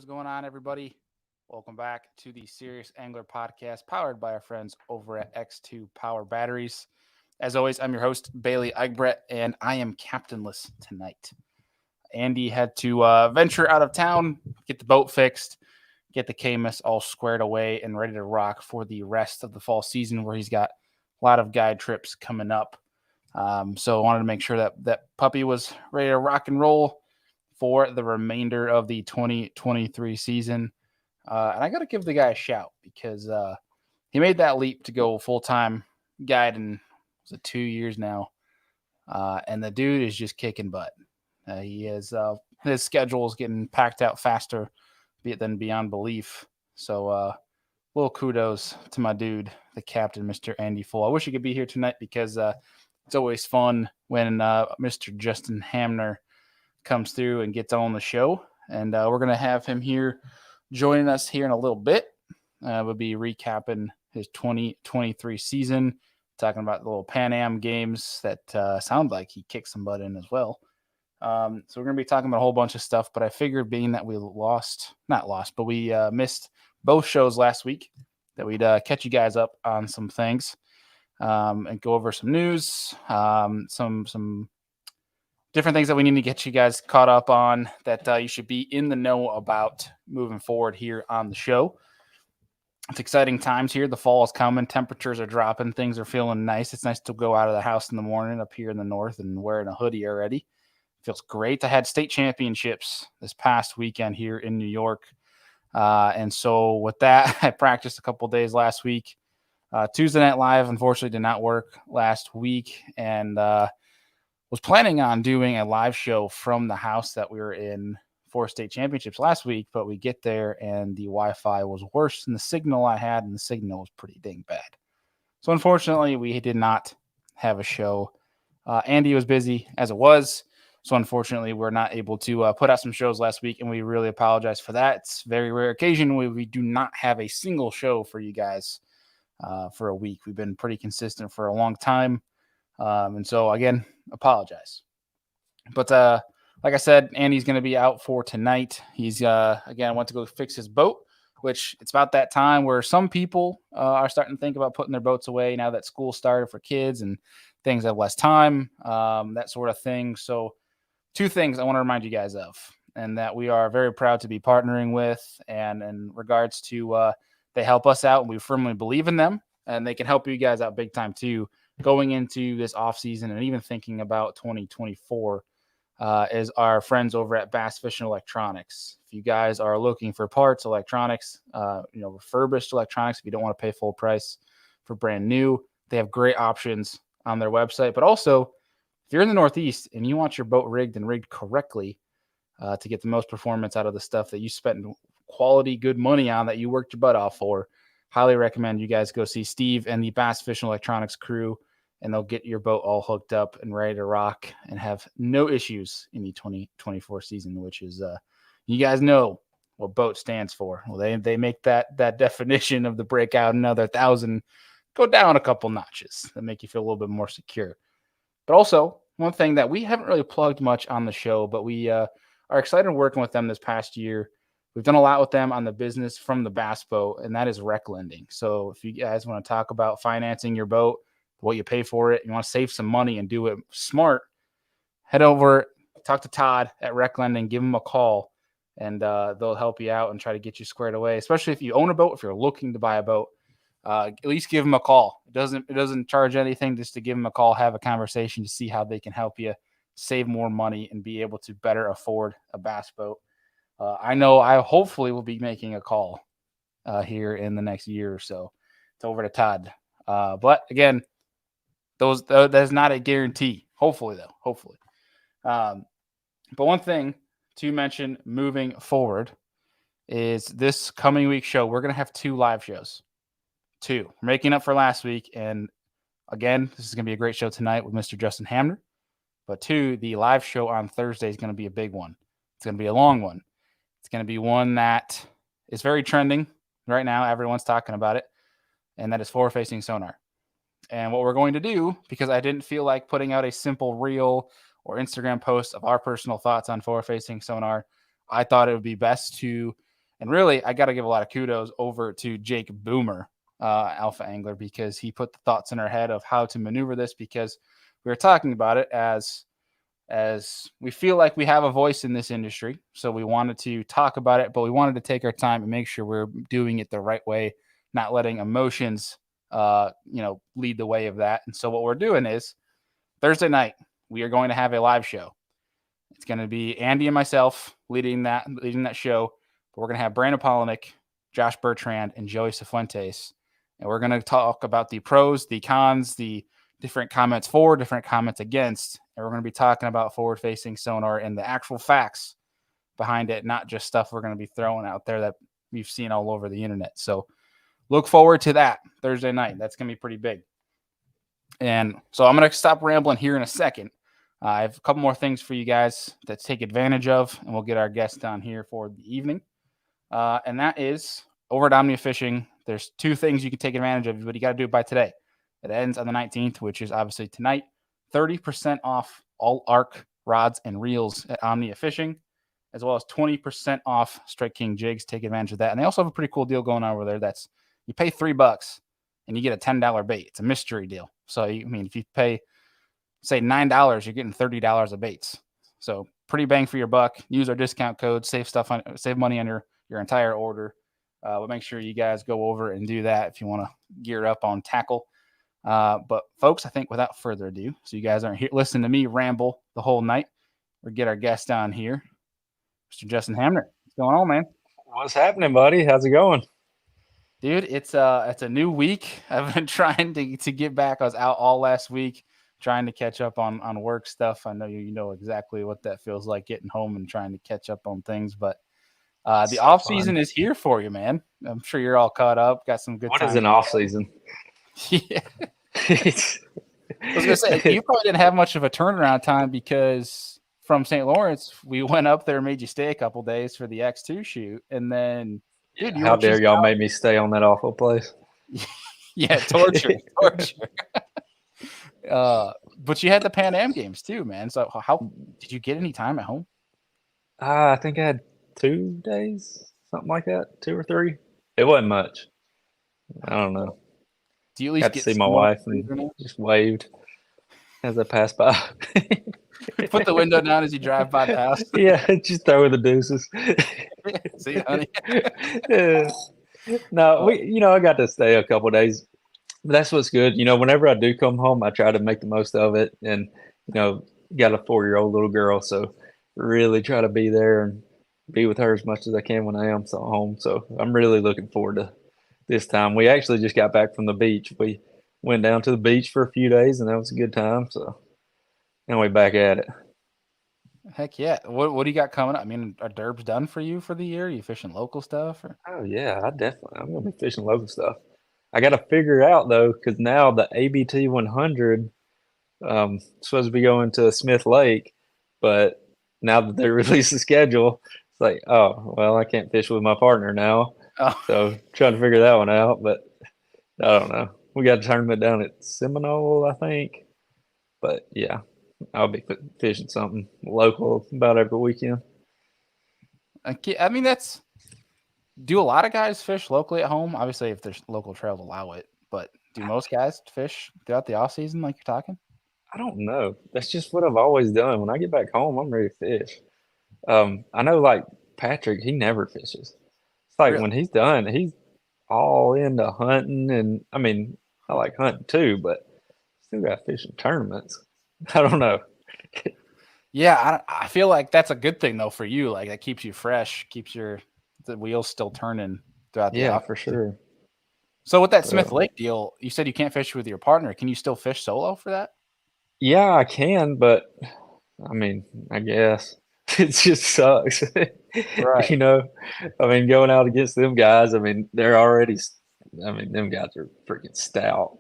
going on, everybody? Welcome back to the Serious Angler Podcast, powered by our friends over at X2 Power Batteries. As always, I'm your host, Bailey Eichbrett, and I am captainless tonight. Andy had to venture out of town, get the boat fixed, get the Camus all squared away and ready to rock for the rest of the fall season, where he's got a lot of guide trips coming up. So I wanted to make sure that puppy was ready to rock and roll for the remainder of the 2023 season. And I got to give the guy a shout because he made that leap to go full-time guide in 2 years now. And the dude is just kicking butt. His schedule is getting packed out faster than beyond belief. So little kudos to my dude, the captain, Mr. Andy Full. I wish he could be here tonight because it's always fun when Mr. Justin Hamner comes through and gets on the show. And we're going to have him here joining us here in a little bit. We'll be recapping his 2023 season, talking about the little Pan Am games that sound like he kicked some butt in as well. So we're going to be talking about a whole bunch of stuff, but I figured being that we we missed both shows last week, that we'd catch you guys up on some things and go over some news, some different things that we need to get you guys caught up on that you should be in the know about moving forward here on the show. It's exciting times here. The fall is coming. Temperatures are dropping. Things are feeling nice. It's nice to go out of the house in the morning up here in the north and wearing a hoodie already. Feels great. I had state championships this past weekend here in New York. And so with that, I practiced a couple of days last week. Tuesday Night Live, unfortunately, did not work last week. And was planning on doing a live show from the house that we were in for state championships last week, but we get there and the Wi-Fi was worse than the signal I had, and the signal was pretty dang bad. So unfortunately, we did not have a show. Andy was busy as it was. So unfortunately, we're not able to put out some shows last week, and we really apologize for that. It's a very rare occasion where we do not have a single show for you guys for a week. We've been pretty consistent for a long time. And so, again, apologize. But like I said, Andy's going to be out for tonight. He's, again, went to go fix his boat, which it's about that time where some people are starting to think about putting their boats away now that school started for kids and things have less time, that sort of thing. So two things I want to remind you guys of, and that we are very proud to be partnering with, and in regards to they help us out, and we firmly believe in them, and they can help you guys out big time too, going into this off season and even thinking about 2024, is our friends over at Bass Fishing Electronics. If you guys are looking for parts, electronics, refurbished electronics, if you don't want to pay full price for brand new, they have great options on their website. But also, if you're in the Northeast and you want your boat rigged and rigged correctly to get the most performance out of the stuff that you spent quality, good money on, that you worked your butt off for, highly recommend you guys go see Steve and the Bass Fishing Electronics crew, and they'll get your boat all hooked up and ready to rock and have no issues in the 2024 season, which is, you guys know what BOAT stands for. Well, they make that definition of the breakout another 1,000 go down a couple notches that make you feel a little bit more secure. But also, one thing that we haven't really plugged much on the show, but we are excited working with them this past year. We've done a lot with them on the business from the bass boat, and that is rec lending. So if you guys want to talk about financing your boat, what you pay for it, you want to save some money and do it smart, head over, talk to Todd at Rec Lending, give them a call, and they'll help you out and try to get you squared away, especially if you own a boat, if you're looking to buy a boat. At least give them a call. It doesn't charge anything just to give them a call, have a conversation to see how they can help you save more money and be able to better afford a bass boat. I know I hopefully will be making a call here in the next year or so. It's over to Todd. But again, that's not a guarantee. Hopefully, though. Hopefully. But one thing to mention moving forward is this coming week's show, we're going to have 2 live shows. 2. We're making up for last week. And again, this is going to be a great show tonight with Mr. Justin Hamner. But 2, the live show on Thursday is going to be a big one. It's going to be a long one. It's going to be one that is very trending right now. Everyone's talking about it. And that is forward-facing sonar. And what we're going to do, because I didn't feel like putting out a simple reel or Instagram post of our personal thoughts on forward-facing sonar, I thought it would be best to And really, I got to give a lot of kudos over to Jake Boomer, Alpha Angler, because he put the thoughts in our head of how to maneuver this, because we were talking about it as we feel like we have a voice in this industry. So we wanted to talk about it, but we wanted to take our time and make sure we're doing it the right way, not letting emotions, lead the way of that. And so what we're doing is Thursday night, we are going to have a live show. It's going to be Andy and myself leading that show. But we're going to have Brandon Polinick, Josh Bertrand, and Joey Cifuentes. And we're going to talk about the pros, the cons, the different comments for, different comments against. And we're going to be talking about forward-facing sonar and the actual facts behind it, not just stuff we're going to be throwing out there that we've seen all over the internet. So look forward to that Thursday night. That's going to be pretty big. And so I'm going to stop rambling here in a second. I have a couple more things for you guys to take advantage of, and we'll get our guest down here for the evening. And that is over at Omnia Fishing. There's two things you can take advantage of, but you got to do it by today. It ends on the 19th, which is obviously tonight. 30% off all ARC rods and reels at Omnia Fishing, as well as 20% off Strike King jigs. Take advantage of that. And they also have a pretty cool deal going on over there. That's you pay $3 and you get a $10 bait. It's a mystery deal. So, if you pay, say, $9, you're getting $30 of baits. So pretty bang for your buck. Use our discount code, save money on your entire order. But make sure you guys go over and do that if you want to gear up on tackle. But folks, I think without further ado, so you guys aren't here listening to me ramble the whole night, we'll get our guest down here, Mr. Justin Hamner. What's going on, man? What's happening, buddy? How's it going? Dude, it's a new week. I've been trying to get back. I was out all last week trying to catch up on work stuff. I know you know exactly what that feels like, getting home and trying to catch up on things. But the off season is here for you, man. I'm sure you're all caught up. Got some good. What time is an off season? Yeah. I was gonna say you probably didn't have much of a turnaround time because from St. Lawrence we went up there, made you stay a couple days for the X2 shoot, and then dude, How were dare just y'all out. make me stay on that awful place? Yeah, torture. But you had the Pan Am games too, man. So how did you get any time at home? I think I had 2 days, something like that, 2 or 3. It wasn't much. I don't know. Do you at least Got to get see my some wife and just waved as I passed by. Put the window down as you drive by the house. Yeah, just throw in the deuces. See, honey. Yeah. No, I got to stay a couple of days. But that's what's good. Whenever I do come home, I try to make the most of it. And, got a 4-year-old little girl, so really try to be there and be with her as much as I can when I am home. So I'm really looking forward to this time. We actually just got back from the beach. We went down to the beach for a few days, and that was a good time. So now we're back at it. Heck yeah. What do you got coming up? Are derbs done for you for the year? Are you fishing local stuff? Or? Oh, yeah, I'm going to be fishing local stuff. I got to figure out, though, because now the ABT 100 supposed to be going to Smith Lake, but now that they released the schedule, it's like, oh, well, I can't fish with my partner now. Oh. So trying to figure that one out, but I don't know. We got a tournament down at Seminole, I think. But yeah, I'll be fishing something local about every weekend. Do a lot of guys fish locally at home? Obviously, if there's local trails allow it, but do most guys fish throughout the off season like you're talking? I don't know. That's just what I've always done. When I get back home, I'm ready to fish. I know, like Patrick, he never fishes. It's like Really? when he's done, he's all into hunting, and I like hunting too, but still got fishing tournaments. I don't know. Yeah, I feel like that's a good thing though for you. Like that keeps you fresh, keeps the wheels still turning throughout the Yeah, off. for sure. So with that Smith Lake deal, you said you can't fish with your partner. Can you still fish solo for that? Yeah, I can, but I guess it just sucks. Right. Going out against them guys, they're already, them guys are freaking stout.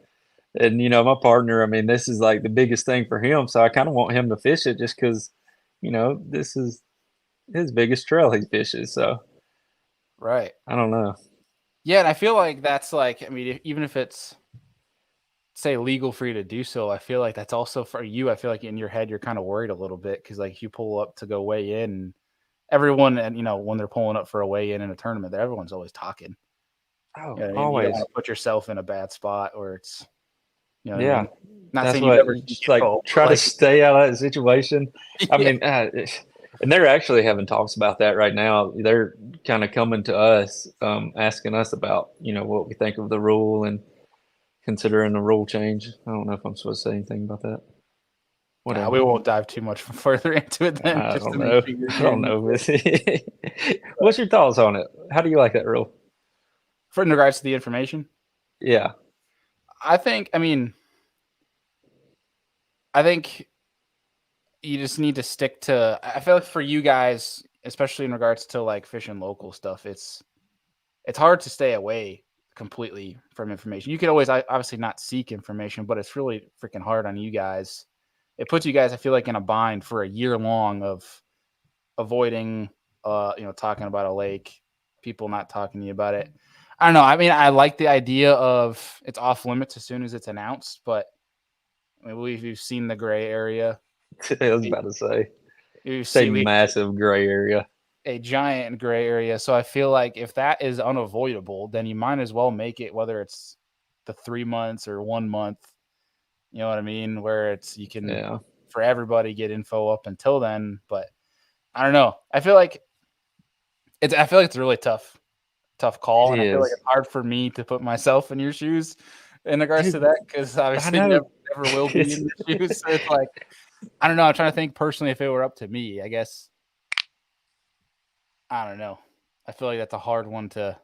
And, my partner, this is like the biggest thing for him. So I kind of want him to fish it just because, this is his biggest trail he fishes. So, right. I don't know. Yeah. And I feel like that's like, even if it's, say, legal for you to do so, I feel like that's also for you. I feel like in your head, you're kind of worried a little bit because, like, if you pull up to go weigh in, everyone, and when they're pulling up for a weigh-in in a tournament, everyone's always talking. Oh, You know what I mean? You don't always. want to put yourself in a bad spot where it's, what I Yeah. mean? Not That's saying you what never you seek just like info, but try to stay out of that situation. I yeah. mean, and they're actually having talks about that right now. They're kind of coming to us, asking us about, what we think of the rule and considering the rule change. I don't know if I'm supposed to say anything about that. Nah, Whatever. we won't dive too much further into it then, I just don't to make know. sure you're I don't getting know. What's your thoughts on it? How do you like that rule? for in regards to the information. Yeah. I think you just need to stick to. I feel like for you guys, especially in regards to like fishing local stuff, it's hard to stay away completely from information. You can always obviously not seek information, but it's really freaking hard on you guys. It puts you guys, I feel like, in a bind for a year long of avoiding, talking about a lake, people not talking to you about it. I don't know. I mean, I like the idea of it's off limits as soon as it's announced, but I mean, we've seen the gray area. I was about to say, You it's a see, we massive gray area. a giant gray area. So I feel like if that is unavoidable, then you might as well make it whether it's the 3 months or 1 month. You know what I mean? Where it's you can Yeah. for everybody get info up until then. But I don't know. I feel like it's a really tough call, It and I feel like is. it's hard for me to put myself in your shoes in regards to Dude, that because I obviously know. never will be It's, in the shoes. So it's like I don't know. I'm trying to think personally if it were up to me. I guess I don't know. I feel like that's a hard one to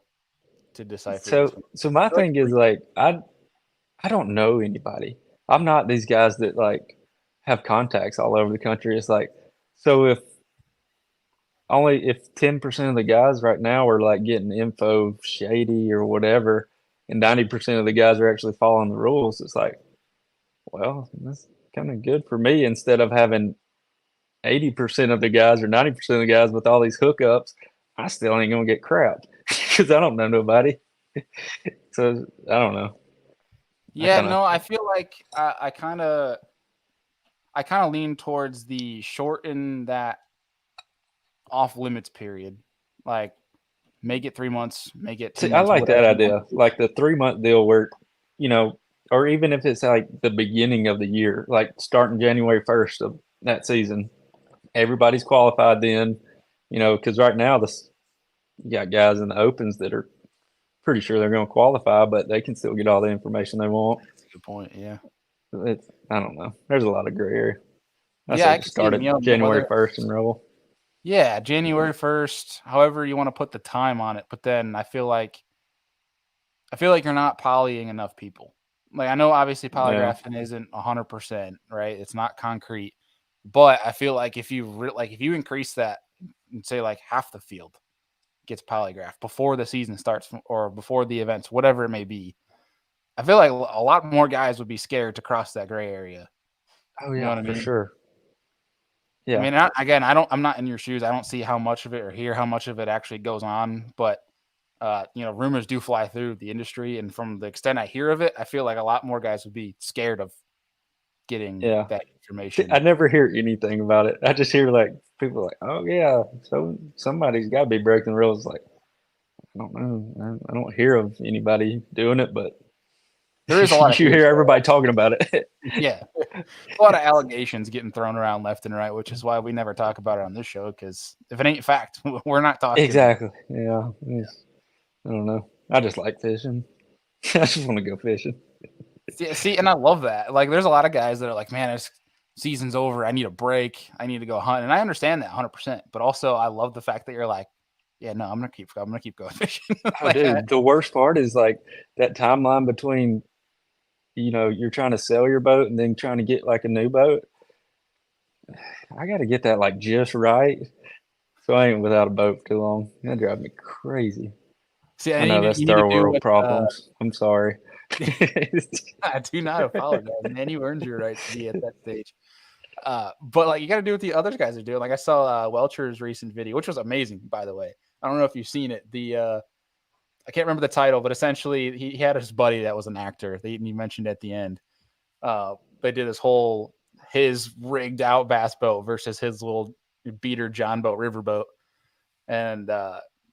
decipher so between. so my I feel like thing is like I don't know anybody. I'm not these guys that like have contacts all over the country. It's like so if 10% of the guys right now are like getting info shady or whatever, and 90% of the guys are actually following the rules, it's like, well, that's kind of good for me instead of having 80% of the guys or 90% of the guys with all these hookups. I still ain't gonna get crap because I don't know nobody. So I don't know. I yeah, kind of no, I feel like I kind of lean towards the shorten that off limits period. Like make it 3 months, make it two see. I months, like whatever that you want idea, to do. like the 3 month deal where, you know, or even if it's like the beginning of the year, like starting January 1st of that season, everybody's qualified then. You know, because right now you got guys in the opens that are pretty sure they're going to qualify, but they can still get all the information they want. That's a good point. Yeah. I don't know. There's a lot of gray area. I Yeah, say I just can see start it. it January Whether 1st and roll. yeah, January 1st, however you want to put the time on it. But then I feel like you're not polying enough people. Like I know obviously Yeah. polygraphing isn't 100%, right? It's not concrete. But I feel like if you increase that and say like half the field gets polygraphed before the season starts or before the events, whatever it may be, I feel like a lot more guys would be scared to cross that gray area. Oh You know yeah, what I for mean? sure. I Yeah. mean, I'm not in your shoes. I don't see how much of it or hear how much of it actually goes on, but rumors do fly through the industry, and from the extent I hear of it, I feel like a lot more guys would be scared of getting Yeah. that See, I information. never hear anything about it. I just hear like people like, "Oh yeah, so somebody's got to be breaking the rules." Like, I don't know. I don't hear of anybody doing it, but There is a lot of you hear hearsay. everybody talking about it. Yeah, a lot of allegations getting thrown around left and right, which is why we never talk about it on this show. Because if it ain't fact, we're not talking about Exactly. Yeah. I don't know. I just like fishing. I just want to go fishing. it. See, and I love that. Like, there's a lot of guys that are like, "Man, this season's over. I need a break. I need to go hunt," and I understand that 100%. But also, I love the fact that you're like, "Yeah, no, I'm gonna keep going fishing." Oh, like, dude, the worst part is like that timeline between, you're trying to sell your boat and then trying to get like a new boat. I got to get that like just right. So I ain't without a boat for too long. That drives me crazy. see, I and know that's you need to third do world what problems. I'm sorry. I do not apologize, man. You earned your right to be at that stage. But like you got to do what the other guys are doing. Like I saw Welcher's recent video, which was amazing, by the way. I don't know if you've seen it. I can't remember the title, but essentially he had his buddy that was an actor. He mentioned at the end. They did this whole his rigged out bass boat versus his little beater John boat riverboat. and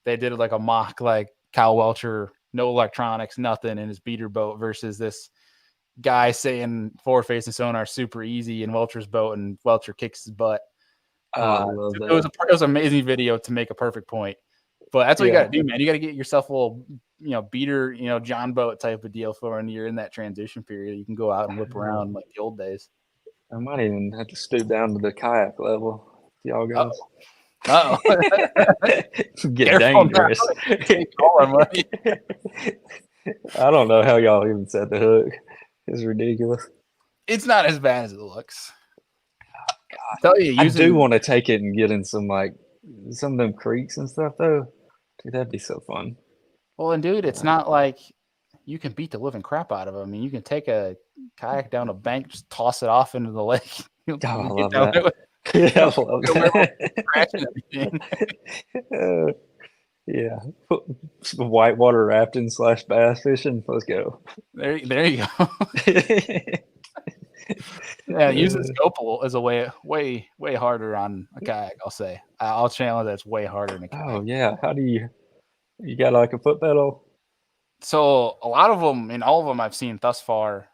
they did like a mock like Kyle Welcher, no electronics, nothing in his beater boat versus this guy saying forward facing sonar super easy in Welcher's boat, and Welcher kicks his butt. Oh, I love It was that. it was an amazing video to make a perfect point. But that's what you got to do, man. You got to get yourself a little, beater, John boat type of deal for when you're in that transition period. You can go out and whip around like the old days. I might even have to stoop down to the kayak level. Y'all guys. Oh, Get careful now. dangerous. Take all our money. I don't know how y'all even set the hook. It's ridiculous. It's not as bad as it looks. I tell you, I do want to take it and get in some of them creeks and stuff though. Dude, that'd be so fun. Well, and dude, it's not like you can beat the living crap out of them. I mean, you can take a kayak down a bank, just toss it off into the lake. I love that. I love that. Yeah, whitewater rafting / bass fishing. Let's go. There you go. Yeah, using scope is a way harder on a kayak. I'll say. I'll challenge that it's way harder than a kayak. Oh yeah, how do you got like a foot pedal? So a lot of them, and all of them I've seen thus far,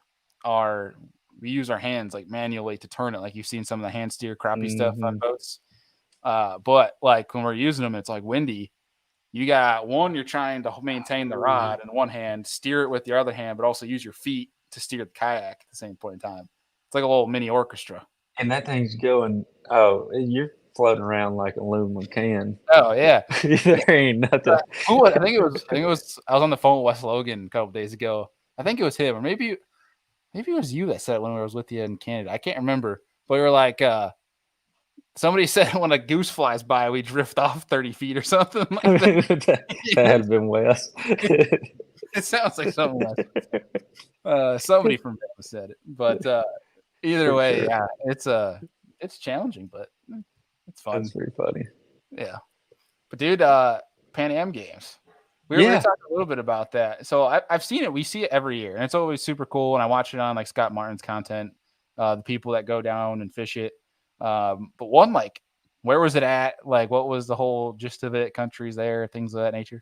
we use our hands like manually to turn it. Like you've seen some of the hand steer crappie stuff on boats. But like when we're using them, it's like windy. You got one, you're trying to maintain the rod in one hand, steer it with your other hand, but also use your feet to steer the kayak at the same point in time. It's like a little mini orchestra. And that thing's going, oh, you're floating around like an aluminum can. Oh yeah. There ain't nothing. I think it was I was on the phone with Wes Logan a couple days ago. I think it was him, or maybe it was you that said it when I was with you in Canada. I can't remember. But we were like, somebody said when a goose flies by, we drift off 30 feet or something like that. That had been Wes. It sounds like something else. Somebody from Dallas said it. But either way, yeah, it's challenging, but it's fun. That's pretty funny. Yeah. But dude, Pan Am Games. We were going to talk a little bit about that. So I've seen it. We see it every year, and it's always super cool. And I watch it on like Scott Martin's content, the people that go down and fish it. But one, like, where was it at? Like, what was the whole gist of it? Countries there, things of that nature.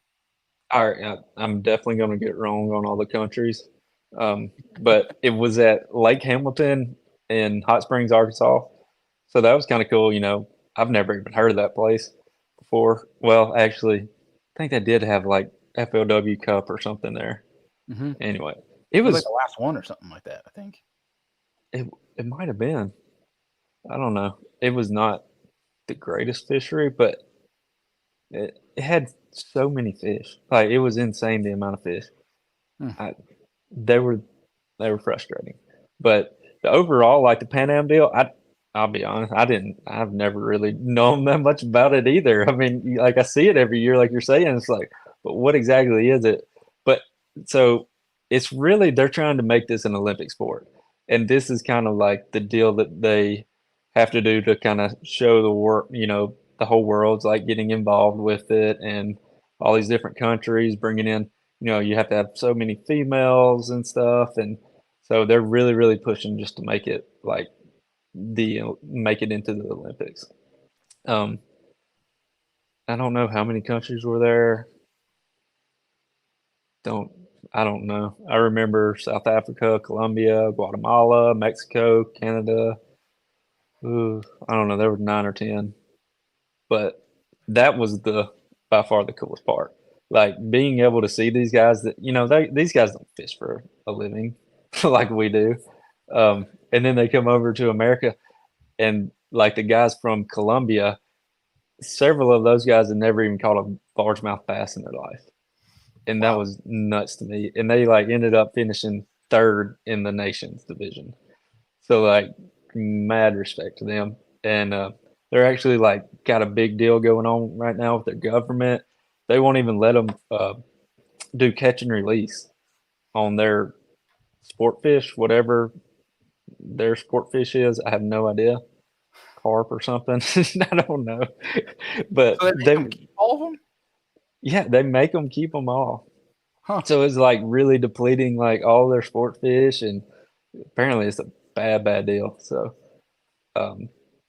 All right, I'm definitely going to get wrong on all the countries, but it was at Lake Hamilton in Hot Springs, Arkansas. So that was kind of cool. I've never even heard of that place before. Well, actually, I think they did have like FLW Cup or something there. Mm-hmm. Anyway, it was like the last one or something like that, I think. It might have been. I don't know. It was not the greatest fishery, but it had so many fish. Like it was insane the amount of fish. They were frustrating, but the overall, like the Pan Am deal, I'll be honest, I've never really known that much about it either. I mean, like I see it every year, like you're saying, it's like, but what exactly is it? But so it's really, they're trying to make this an Olympic sport. And this is kind of like the deal that they have to do to kind of show the work, the whole world's like getting involved with it, and all these different countries bringing in, you have to have so many females and stuff. And so they're really, really pushing just to make it like make it into the Olympics. I don't know how many countries were there. I don't know. I remember South Africa, Colombia, Guatemala, Mexico, Canada. Ooh, I don't know. There were 9 or 10, but that was by far the coolest part. Like being able to see these guys that these guys don't fish for a living like we do, and then they come over to America, and like the guys from Colombia, several of those guys had never even caught a largemouth bass in their life. And that was nuts to me. And they like ended up finishing 3rd in the nations division. So like mad respect to them. And they're actually like got a big deal going on right now with their government. They won't even let them do catch and release on their sport fish, whatever their sport fish is. I have no idea. Carp or something. I don't know. But so they keep all of them? Yeah, they make them keep them all. Huh. So it's like really depleting like all their sport fish, and apparently it's a bad deal. So,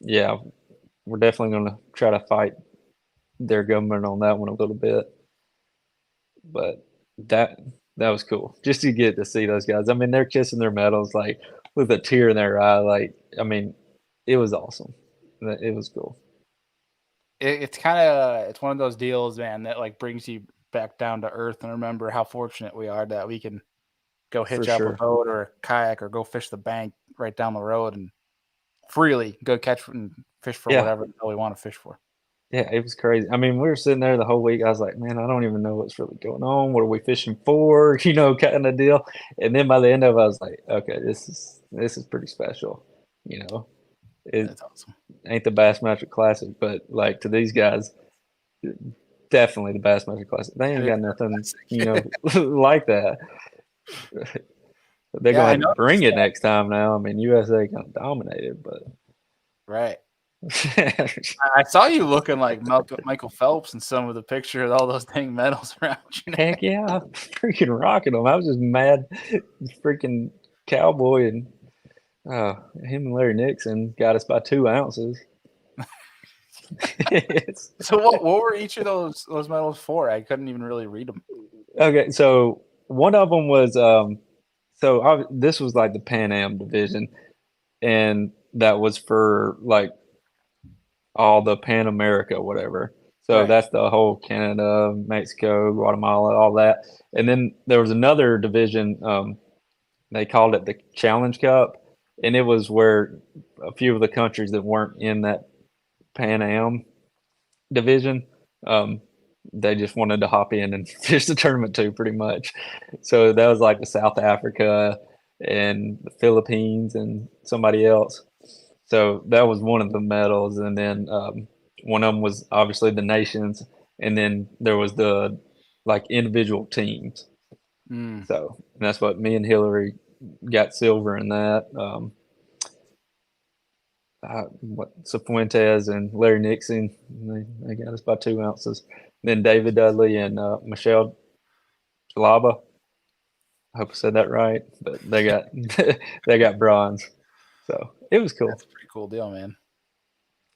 yeah, we're definitely going to try to fight their government on that one a little bit. But that that was cool just to get to see those guys. I mean, they're kissing their medals like with a tear in their eye. Like, I mean, it was awesome. It was cool. It's one of those deals, man, that like brings you back down to earth and remember how fortunate we are that we can go For hitch up a sure. boat or a kayak or go fish the bank right down the road and freely go catch and fish for Yeah. whatever the hell we want to fish for. Yeah, it was crazy. I mean, we were sitting there the whole week. I was like, man, I don't even know what's really going on. What are we fishing for? You know, kind of deal. And then by the end of it, I was like, okay, this is pretty special. You know, it That's awesome. ain't the Bassmaster Classic, but like to these guys, definitely the Bassmaster Classic. They ain't got nothing, you know, like that. They're Yeah, gonna I have to bring noticed it that. next time now. I mean, USA kind of dominated, but Right. I saw you looking like Michael Phelps in some of the picture of all those dang medals around you. heck yeah, I'm freaking rocking them. I was just mad, freaking cowboy and him and Larry Nixon got us by 2 ounces. So what were each of those medals for? I couldn't even really read them. Okay, so one of them was this was like the Pan Am division, and that was for like all the Pan America, whatever. So Right. that's the whole Canada, Mexico, Guatemala, all that. And then there was another division. They called it the Challenge Cup, and it was where a few of the countries that weren't in that Pan Am division, they just wanted to hop in and fish the tournament too, pretty much. So that was like the South Africa and the Philippines and somebody else. So that was one of the medals, and then one of them was obviously the nations, and then there was the like individual teams. Mm. So and that's what me and Hillary got silver in that. What Cifuentes and Larry Nixon, they got us by 2 ounces. Then David Dudley and Michelle Jalaba. I hope I said that right, but they got they got bronze. So it was cool. That's a pretty cool deal, man.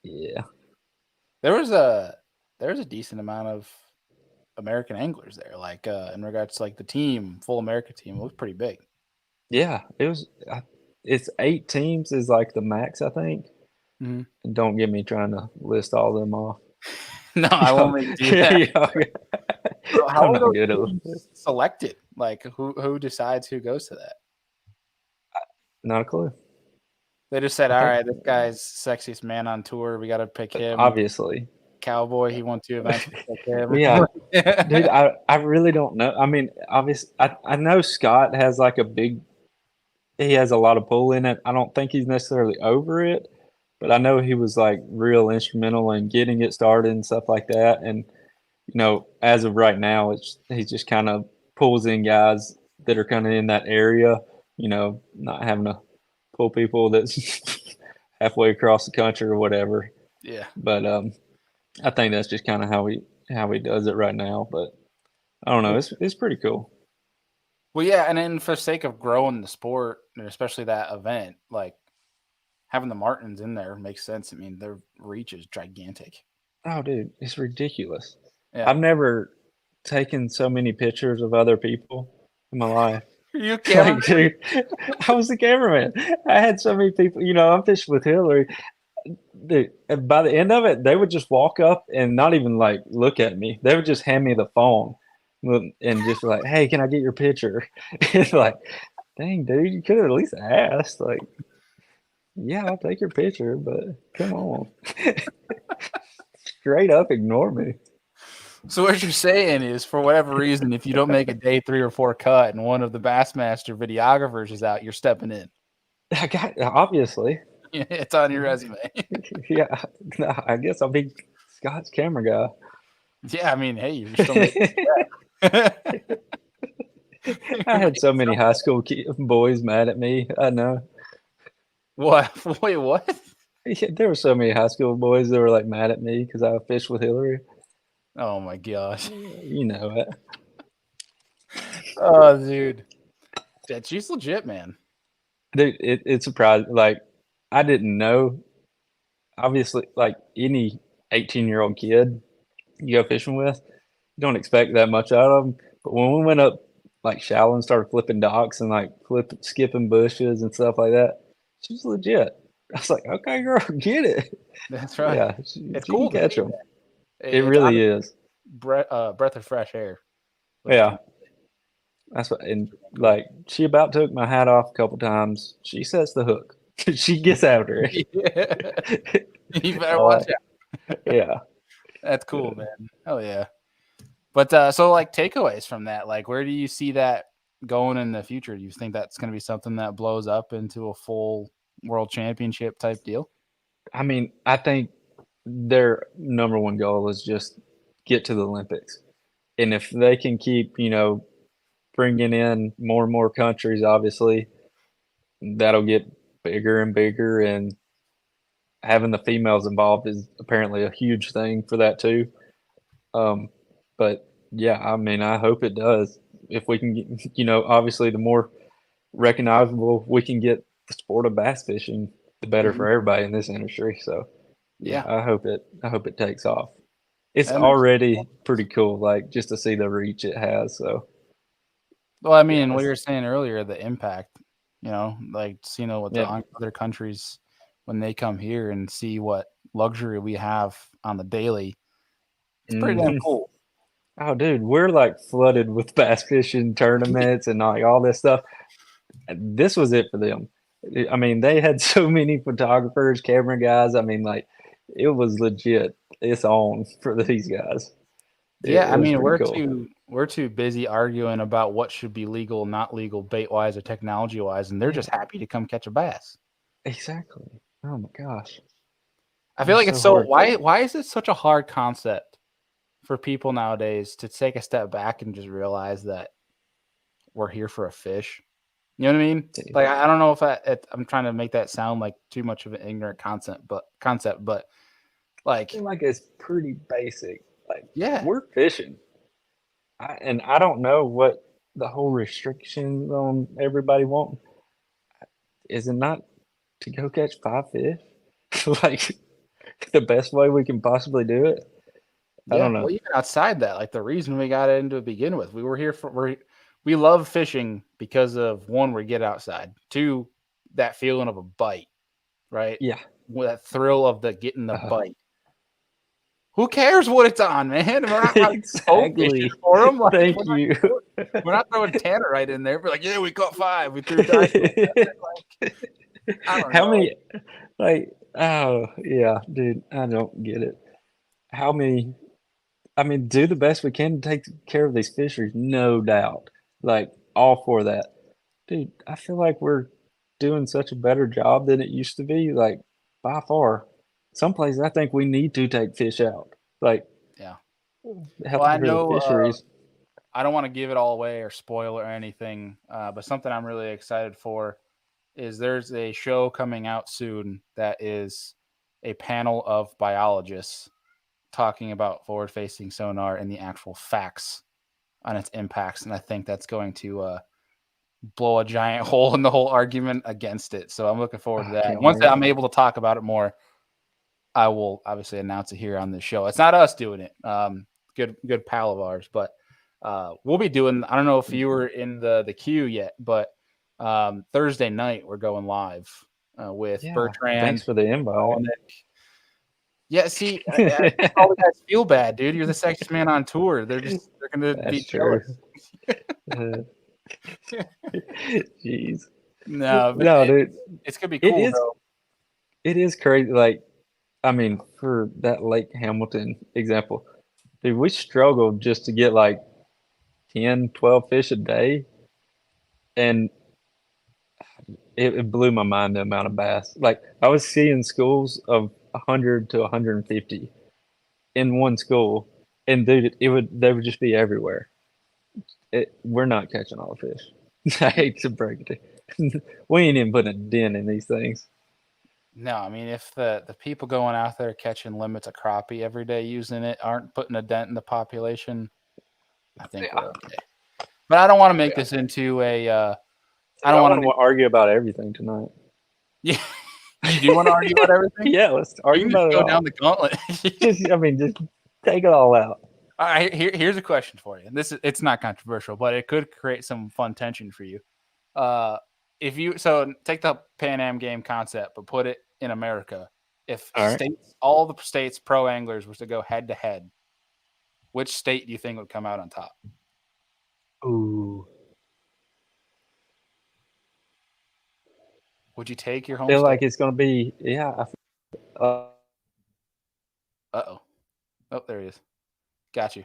Yeah. There was a decent amount of American anglers there, like in regards to like the team, full America team. It was pretty big. Yeah, it was. It's 8 teams is like the max, I think. Mm-hmm. And don't get me trying to list all of them off. No, I won't make you do that. Yeah, So how I'm are not those good at teams selected? Like who decides who goes to that? not a clue. They just said, I "All think right, this guy's sexiest man on tour. We got to pick him." obviously. Cowboy, he won 2 events. We pick him. Yeah, dude, I really don't know. I mean, obviously, I know Scott has like he has a lot of pull in it. I don't think he's necessarily over it, but I know he was like real instrumental in getting it started and stuff like that. And you know, as of right now, he just kind of pulls in guys that are kind of in that area. You know, not having to pull people that's halfway across the country or whatever. Yeah. But I think that's just kind of how he does it right now. But I don't know. It's pretty cool. Well, yeah, and then for the sake of growing the sport, and especially that event, like having the Martins in there makes sense. I mean, their reach is gigantic. Oh, dude, it's ridiculous. Yeah. I've never taken so many pictures of other people in my life. You Like, cameraman? dude, I was the cameraman. I had so many people. You know, I'm fishing with Hillary. Dude, and by the end of it, they would just walk up and not even like look at me. They would just hand me the phone and just be like, "Hey, can I get your picture?" It's like, dang, dude, you could have at least asked. Like, yeah, I'll take your picture, but come on, straight up ignore me. So what you're saying is, for whatever reason, if you don't make a day 3 or 4 cut and one of the Bassmaster videographers is out, you're stepping in. I got obviously, It's on your resume. yeah. No, I guess I'll be Scott's camera guy. Yeah, I mean, hey, you're still making it. I had so many high school boys mad at me. I know. What? Wait, what? Yeah, there were so many high school boys that were like mad at me because I fished with Hillary. Oh my gosh. You know it. Oh, dude. That she's legit, man. Dude, it surprised. Like, I didn't know. Obviously, like any 18-year-old kid, you go fishing with, you don't expect that much out of them. But when we went up like shallow and started flipping docks and like skipping bushes and stuff like that, she's legit. I was like, okay, girl, get it. That's right. Yeah, It's she can cool to catch see them. that. It It's really is. breath of fresh air. What you Yeah, can. that's what. And Cool. like, she about took my hat off a couple times. She sets the hook. She gets after Yeah. it. You better I watch like, out. yeah. That's cool, man. Hell yeah. But so like takeaways from that, like where do you see that going in the future? Do you think that's going to be something that blows up into a full world championship type deal? I mean, I think their number one goal is just get to the Olympics. And if they can keep, bringing in more and more countries, obviously, that'll get bigger and bigger. And having the females involved is apparently a huge thing for that too. Um, but yeah, I mean, I hope it does. If we can get, obviously, the more recognizable we can get the sport of bass fishing, the better Mhm. for everybody in this industry. So yeah, Yeah, I hope it takes off. It's that makes. already pretty cool, like just to see the reach it has. So Well, I yeah, mean, what you were saying earlier, the impact, like seeing what the yeah. other countries when they come here and see what luxury we have on the daily, it's pretty damn Hmm. cool. Oh, dude, we're like flooded with bass fishing tournaments and like all this stuff. This was it for them. I mean, they had so many photographers, camera guys. I mean, like it was legit. It's on for these guys. It, Yeah, it I was mean, pretty we're cool. too busy arguing about what should be legal, not legal, bait wise or technology wise, and they're Yeah, just happy to come catch a bass. exactly. Oh my gosh, I it feel was like it's so so hard. why is it such a hard concept for people nowadays to take a step back and just realize that we're here for a fish? You know what I mean? Like I don't know if I'm trying to make that sound like too much of an ignorant concept, but I feel like like it's pretty basic. Like yeah, we're fishing, and I don't know what the whole restrictions on everybody wanting. Is it not to go catch 5 fish? Like the best way we can possibly do it? I yeah. don't Well, know. even outside that, like the reason we got into it to begin with, we were here for we love fishing because of one, we get outside. Two, that feeling of a bite, right? Yeah, With that thrill of the getting the uh, bite. Who cares what it's on, man? We're not like boat fishing exactly. for them. Like Thank you. we're not throwing tannerite in there. We're like, yeah, we caught 5. We threw dynamite. Like I don't How know. many? Like, oh yeah, dude, I don't get it. How many? I mean, do the best we can to take care of these fisheries, no doubt. Like, all for that. Dude, I feel like we're doing such a better job than it used to be, like, by far. Some places I think we need to take fish out, like, Yeah. Well, healthy I for the know fisheries. I don't want to give it all away or spoil or anything, but something I'm really excited for is there's a show coming out soon that is a panel of biologists talking about forward facing sonar and the actual facts on its impacts. And I think that's going to blow a giant hole in the whole argument against it. So I'm looking forward to I that. can't Once wait. I'm able to talk about it more, I will obviously announce it here on this show. It's not us doing it. Good pal of ours, but we'll be doing. I don't know if you were in the queue yet, but Thursday night we're going live with Yeah, thanks Bertrand, for the invite. Dominic. Yeah, see, all the guys feel bad, dude. You're the sexiest man on tour. They're gonna be That's true. jealous. Uh, Jeez. No, but No, dude, it's gonna be it cool is though. it is crazy. Like, I mean, for that Lake Hamilton example, dude, we struggled just to get like 10, 12 fish a day, and it blew my mind the amount of bass. Like, I was seeing schools of 100 to 150 in one school, and dude, they would just be everywhere. We're not catching all the fish. I hate to break it to you. We ain't even putting a dent in these things. No, I mean if the people going out there catching limits of crappie every day using it aren't putting a dent in the population, I think Yeah, we're okay. But I don't want to make yeah. this into a. I Dude, don't I want to want to make. argue about everything tonight. Yeah, you do want to argue about everything. Yeah, let's You argue can just about it go down all. the gauntlet. Just, I mean, just Take it all out. All right, here's a question for you. And it's not controversial, but it could create some fun tension for you. If you take the Pan Am game concept, but put it in America. If All right. all the states pro anglers was to go head to head, which state do you think would come out on top? Ooh. Would you take your I home feel state? like it's going to be, yeah. Uh-oh. Oh, there he is. Got you.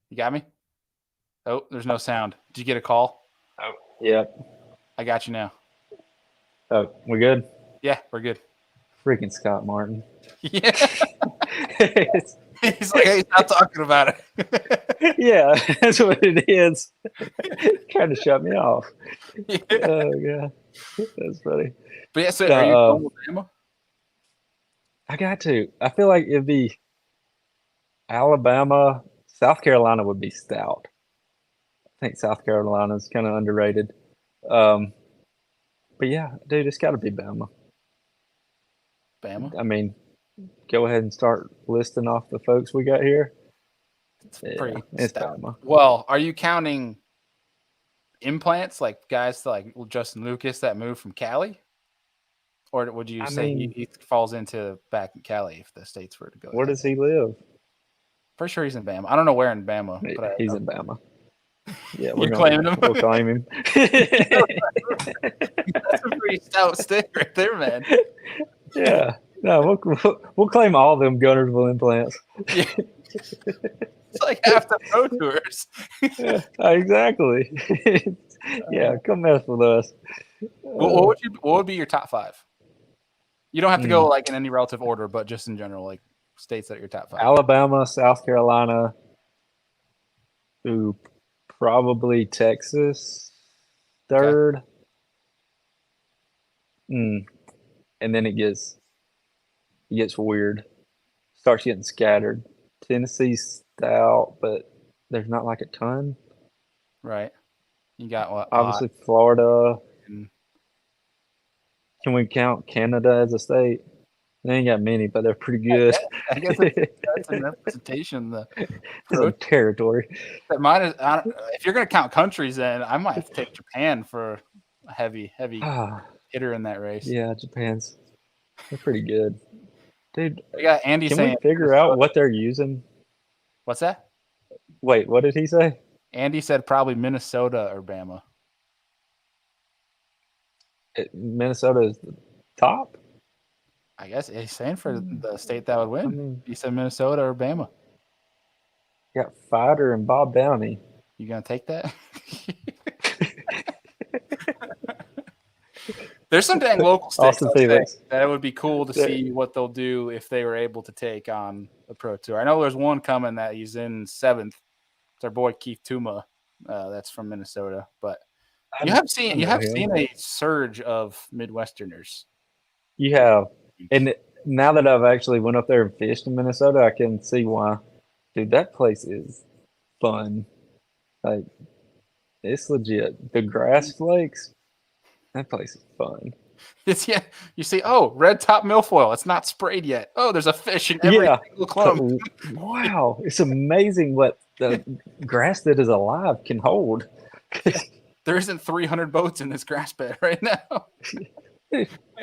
You got me? Oh, there's no sound. Did you get a call? Oh, yeah. I got you now. Oh, we good? Yeah, we're good. Freaking Scott Martin. Yeah. He's like, hey, stop talking about it. Yeah, that's what it is. Trying to shut me off. Yeah. Oh, God. That's funny. But yeah, so are you going with Alabama? I got to. I feel like it'd be Alabama. South Carolina would be stout. I think South Carolina is kind of underrated. But yeah, dude, it's got to be Bama. Bama? I mean, go ahead and start listing off the folks we got here. It's stout. Bama. Well, are you counting implants like guys like Justin Lucas that moved from Cali? Or would you say he falls into back in Cali if the states were to go? Where does he live? For sure he's in Bama. I don't know where in Bama, but He's in Bama. Yeah, we're claiming him. We'll claim him. That's a pretty stout stick right there, man. Yeah. No, we'll claim all of them Gunnersville implants. Yeah. It's like half the pro tours. Yeah, exactly. Yeah, come mess with us. What would be your top 5? You don't have to go like in any relative order, but just in general, like states that are your top 5. Alabama, South Carolina, probably Texas, third. Okay. And then it gets weird. Starts getting scattered. Tennessee's stout, but there's not like a ton. Right. You got what? Obviously, Florida. Can we count Canada as a state? They ain't got many, but they're pretty good. I guess that's a representation of the territory. If you're going to count countries, then I might have to take Japan for a heavy hitter in that race. Yeah, they're pretty good. Dude, we got Andy can saying, we figure out what they're using? What's that? Wait, what did he say? Andy said probably Minnesota or Bama. Minnesota is the top? I guess he's saying for the state that would win. He said Minnesota or Bama. Got Fighter and Bob Downey. You gonna take that? There's some dang local states that it would be cool to see what they'll do if they were able to take on the Pro Tour. I know there's one coming that he's in 7th. It's our boy Keith Tuma. That's from Minnesota. But you have seen a surge of Midwesterners. You have. And now that I've actually went up there and fished in Minnesota, I can see why. Dude, that place is fun. Like, it's legit. The grass flakes, that place is fun. You see, red top milfoil. It's not sprayed yet. Oh, there's a fish in every single clump. Wow. It's amazing what the grass that is alive can hold. There isn't 300 boats in this grass bed right now.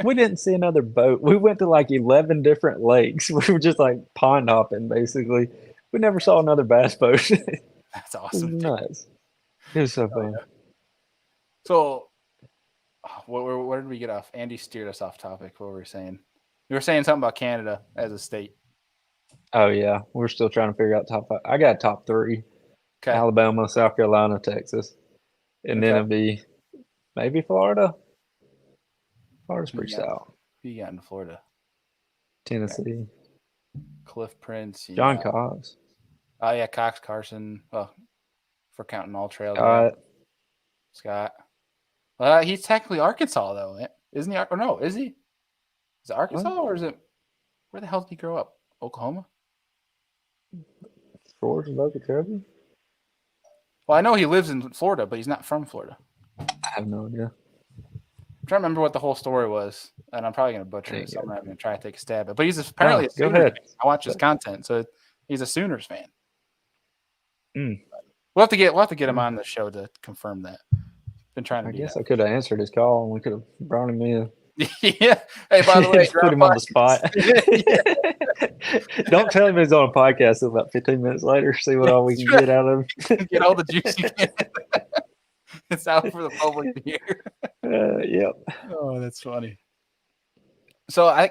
We didn't see another boat. We went to like 11 different lakes. We were just like pond hopping, basically. We never saw another bass boat. That's awesome. It was nuts. It was so fun. So, where did we get off? Andy steered us off topic. What were we saying? You were saying something about Canada as a state. Oh, yeah. We're still trying to figure out top 5. I got top 3. Okay. Alabama, South Carolina, Texas. And then it'll be maybe Florida. Florida's pretty stout. Who you got in Florida? Tennessee. Okay. Cliff Prince. John Cox. Oh, yeah, Cox, Carson. Well, for counting all trails. Scott. He's technically Arkansas, though, isn't he? Or no, is he? Is it Arkansas or is it? Where the hell did he grow up? Oklahoma? George Okeechobee? Well, I know he lives in Florida, but he's not from Florida. I have no idea. trying to remember what the whole story was, and I'm probably going to butcher it, so I'm not going to try to take a stab at it. But he's apparently a Go Sooners ahead. fan. I watch his content, so he's a Sooners fan. Mm. We'll have to get him on the show to confirm that. Been trying to do guess that. I could have answered his call and we could have brought him in. Yeah. Hey, by the way, Just put him on the spot. Don't tell him he's on a podcast until about 15 minutes later. See what all we can get out of him. Get all the juice you can. It's out for the public to hear. Yep. Oh, that's funny. So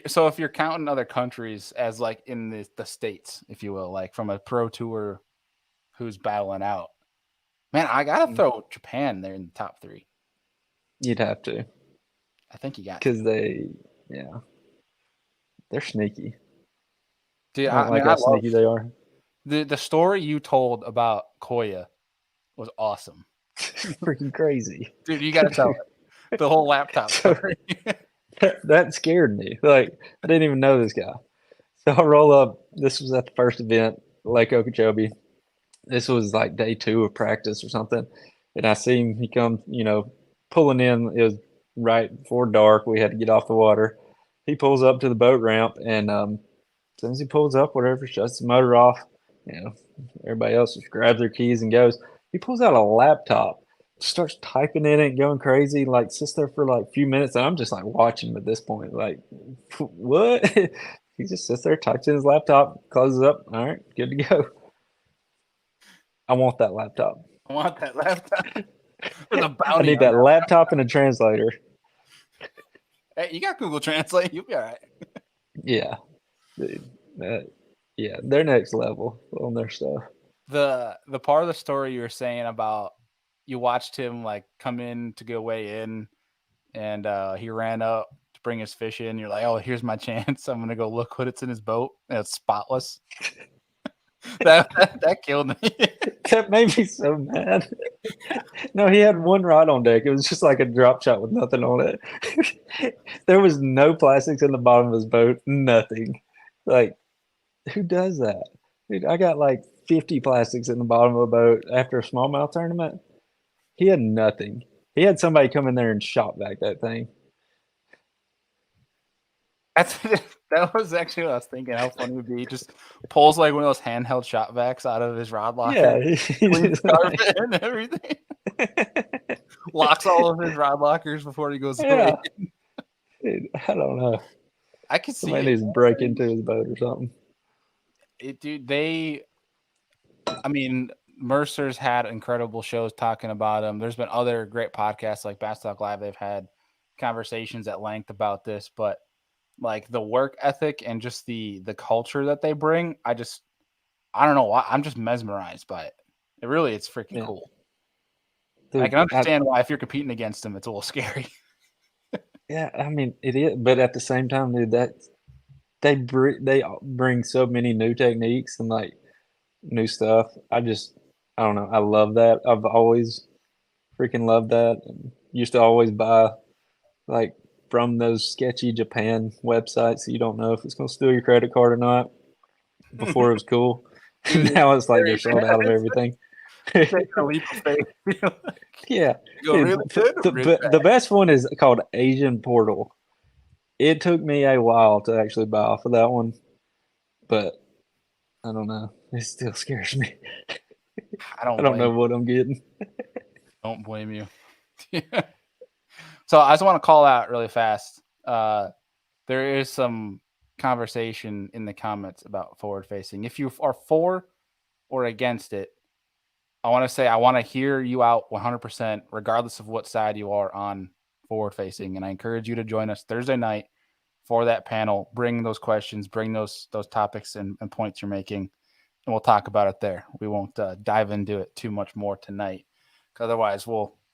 so if you're counting other countries as like in the states, if you will, like from a pro tour who's battling out, man, I gotta throw Japan there in the top 3. You'd have to. I think you got because they're sneaky. Dude, I don't like how sneaky they are. The story you told about Koya was awesome. Freaking crazy. Dude, you gotta tell it. The whole laptop story. That scared me. Like, I didn't even know this guy. So I roll up. This was at the first event, Lake Okeechobee. This was like day 2 of practice or something. And I see him. He comes, pulling in. It was right before dark. We had to get off the water. He pulls up to the boat ramp, and as soon as he pulls up, whatever, shuts the motor off. Everybody else just grabs their keys and goes. He pulls out a laptop, starts typing in it, going crazy, like sits there for like a few minutes. And I'm just like watching him at this point, like, what? He just sits there, types in his laptop, closes up. All right, good to go. I want that laptop. I want that laptop. For the bounty I need that laptop and a translator. Hey, you got Google Translate. You'll be all right. Yeah. Dude, yeah, they're next level on their stuff. The part of the story you were saying about you watched him like come in to go weigh in, and he ran up to bring his fish in. You're like, oh, here's my chance. I'm gonna go look what it's in his boat. And it's spotless. that killed me. That made me so mad. No, he had one rod on deck. It was just like a drop shot with nothing on it. There was no plastics in the bottom of his boat. Nothing. Like, who does that? Dude, I got like 50 plastics in the bottom of a boat after a smallmouth tournament. He had nothing. He had somebody come in there and shot back that thing. That was actually what I was thinking. How funny it would be. He just pulls like one of those handheld shot backs out of his rod locker. Yeah, cleans carpet and everything. Locks all of his rod lockers before he goes away. Dude, I don't know. I could see somebody needs to break into his boat or something. Mercer's had incredible shows talking about him. There's been other great podcasts like Bass Talk Live. They've had conversations at length about this, but like the work ethic and just the culture that they bring, I don't know why. I'm just mesmerized by it. It's freaking cool. Dude, I can understand why if you're competing against them, it's a little scary. Yeah, I mean it is, but at the same time, dude, they bring so many new techniques and like new stuff. I don't know. I love that. I've always freaking loved that. And used to always buy like from those sketchy Japan websites so you don't know if it's going to steal your credit card or not. Before it was cool. Now it's like they're sold out of everything. Taking a leap of faith. Yeah. The best one is called Asian Portal. It took me a while to actually buy off of that one, but I don't know. It still scares me. I don't know what I'm getting. Don't blame you. So I just want to call out really fast. There is some conversation in the comments about forward facing. If you are for or against it, I want to say I want to hear you out 100%, regardless of what side you are on forward facing. And I encourage you to join us Thursday night for that panel. Bring those questions, bring those topics and points you're making, and we'll talk about it there. We won't dive into it too much more tonight, because otherwise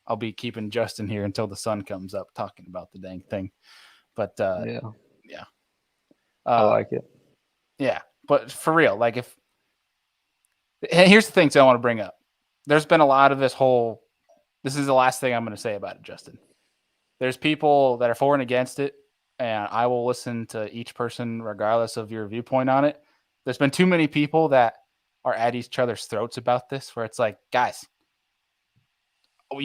I'll be keeping Justin here until the sun comes up talking about the dang thing. But yeah. I like it. Yeah, but for real, like here's the things I want to bring up. There's been a lot of this is the last thing I'm going to say about it, Justin. There's people that are for and against it, and I will listen to each person regardless of your viewpoint on it. There's been too many people that are at each other's throats about this, where it's like, guys,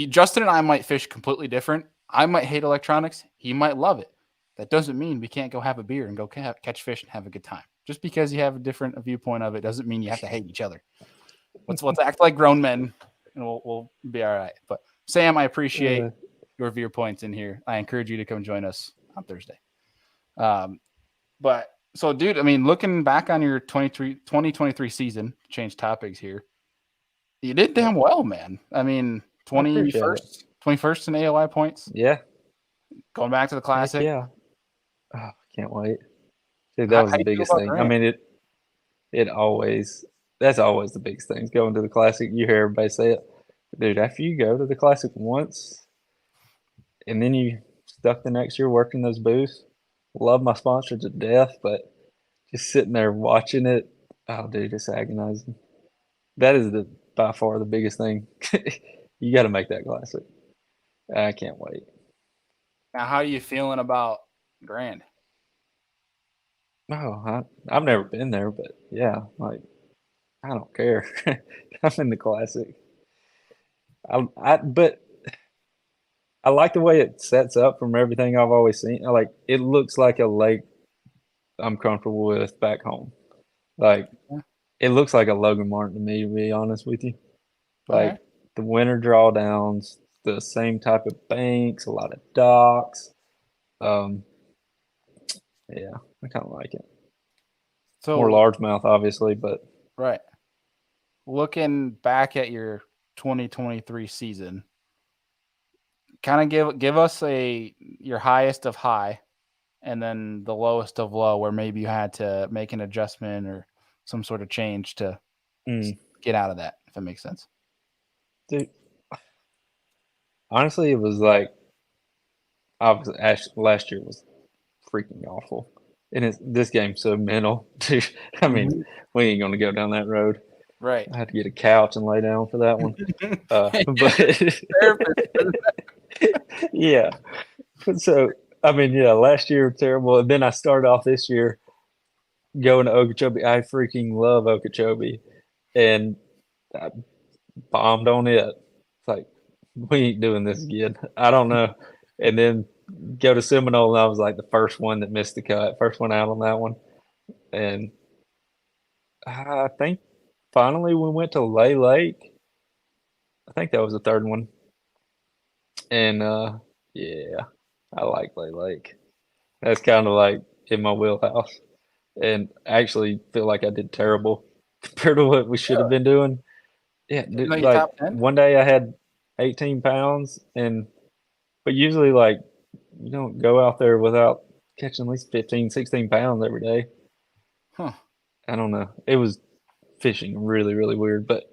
Justin and I might fish completely different, I might hate electronics. He might love it. That doesn't mean we can't go have a beer and go catch fish and have a good time. Just because you have a different viewpoint of it doesn't mean you have to hate each other. Let's act like grown men, and we'll be all right. But Sam, I appreciate your viewpoints in here. I encourage you to come join us on Thursday. But so, dude, I mean, looking back on your 2023 season, change topics here, you did damn well, man. I mean, 21st in AOI points. Yeah. Going back to the Classic. Heck yeah. Oh, can't wait. Dude, that was the biggest thing. Grant? I mean, that's always the biggest thing. Going to the Classic, you hear everybody say it. Dude, after you go to the Classic once and then you stuck the next year working those booths, love my sponsor to death, but just sitting there watching it, oh, dude, it's agonizing. That is by far the biggest thing. You got to make that Classic. I can't wait. Now, how are you feeling about Grand? Oh, I've never been there, but yeah, like I don't care. I'm in the Classic. But I like the way it sets up from everything I've always seen. Like it looks like a lake I'm comfortable with back home. Like it looks like a Logan Martin to me, to be honest with you. Like the winter drawdowns, the same type of banks, a lot of docks. Yeah, I kind of like it. So more largemouth, obviously, but right. Looking back at your 2023 season, kind of give us your highest of high, and then the lowest of low, where maybe you had to make an adjustment or some sort of change to get out of that, if that makes sense. Dude, honestly, it was like last year was freaking awful. And this game's so mental, dude. I mean, we ain't gonna go down that road. Right. I had to get a couch and lay down for that one. But yeah. So I mean, yeah, last year was terrible. And then I started off this year going to Okeechobee. I freaking love Okeechobee. And I bombed on it. It's like, we ain't doing this again. I don't know. And then go to Seminole, and I was like the first one that missed the cut, first one out on that one. And I think finally we went to Lay Lake. I think that was the third one. And yeah, I like Lay Lake. That's kind of like in my wheelhouse. And I actually feel like I did terrible compared to what we should have been doing. Yeah, like one day I had 18 pounds, but usually like you don't go out there without catching at least 15, 16 pounds every day. Huh. I don't know. It was fishing really, really weird, but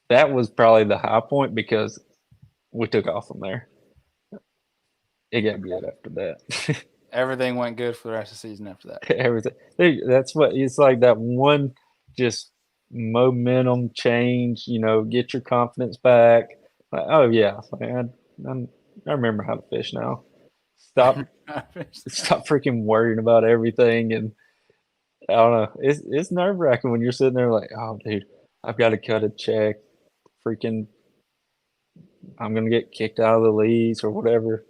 that was probably the high point because we took off from there. It got good after that. Everything went good for the rest of the season after that. Everything. That's what it's like, that one just momentum change, get your confidence back. Like, oh yeah, I remember how to fish now. Stop freaking worrying about everything. And I don't know, it's nerve-wracking when you're sitting there like, oh dude, I've got to cut a check, freaking I'm gonna get kicked out of the leagues or whatever,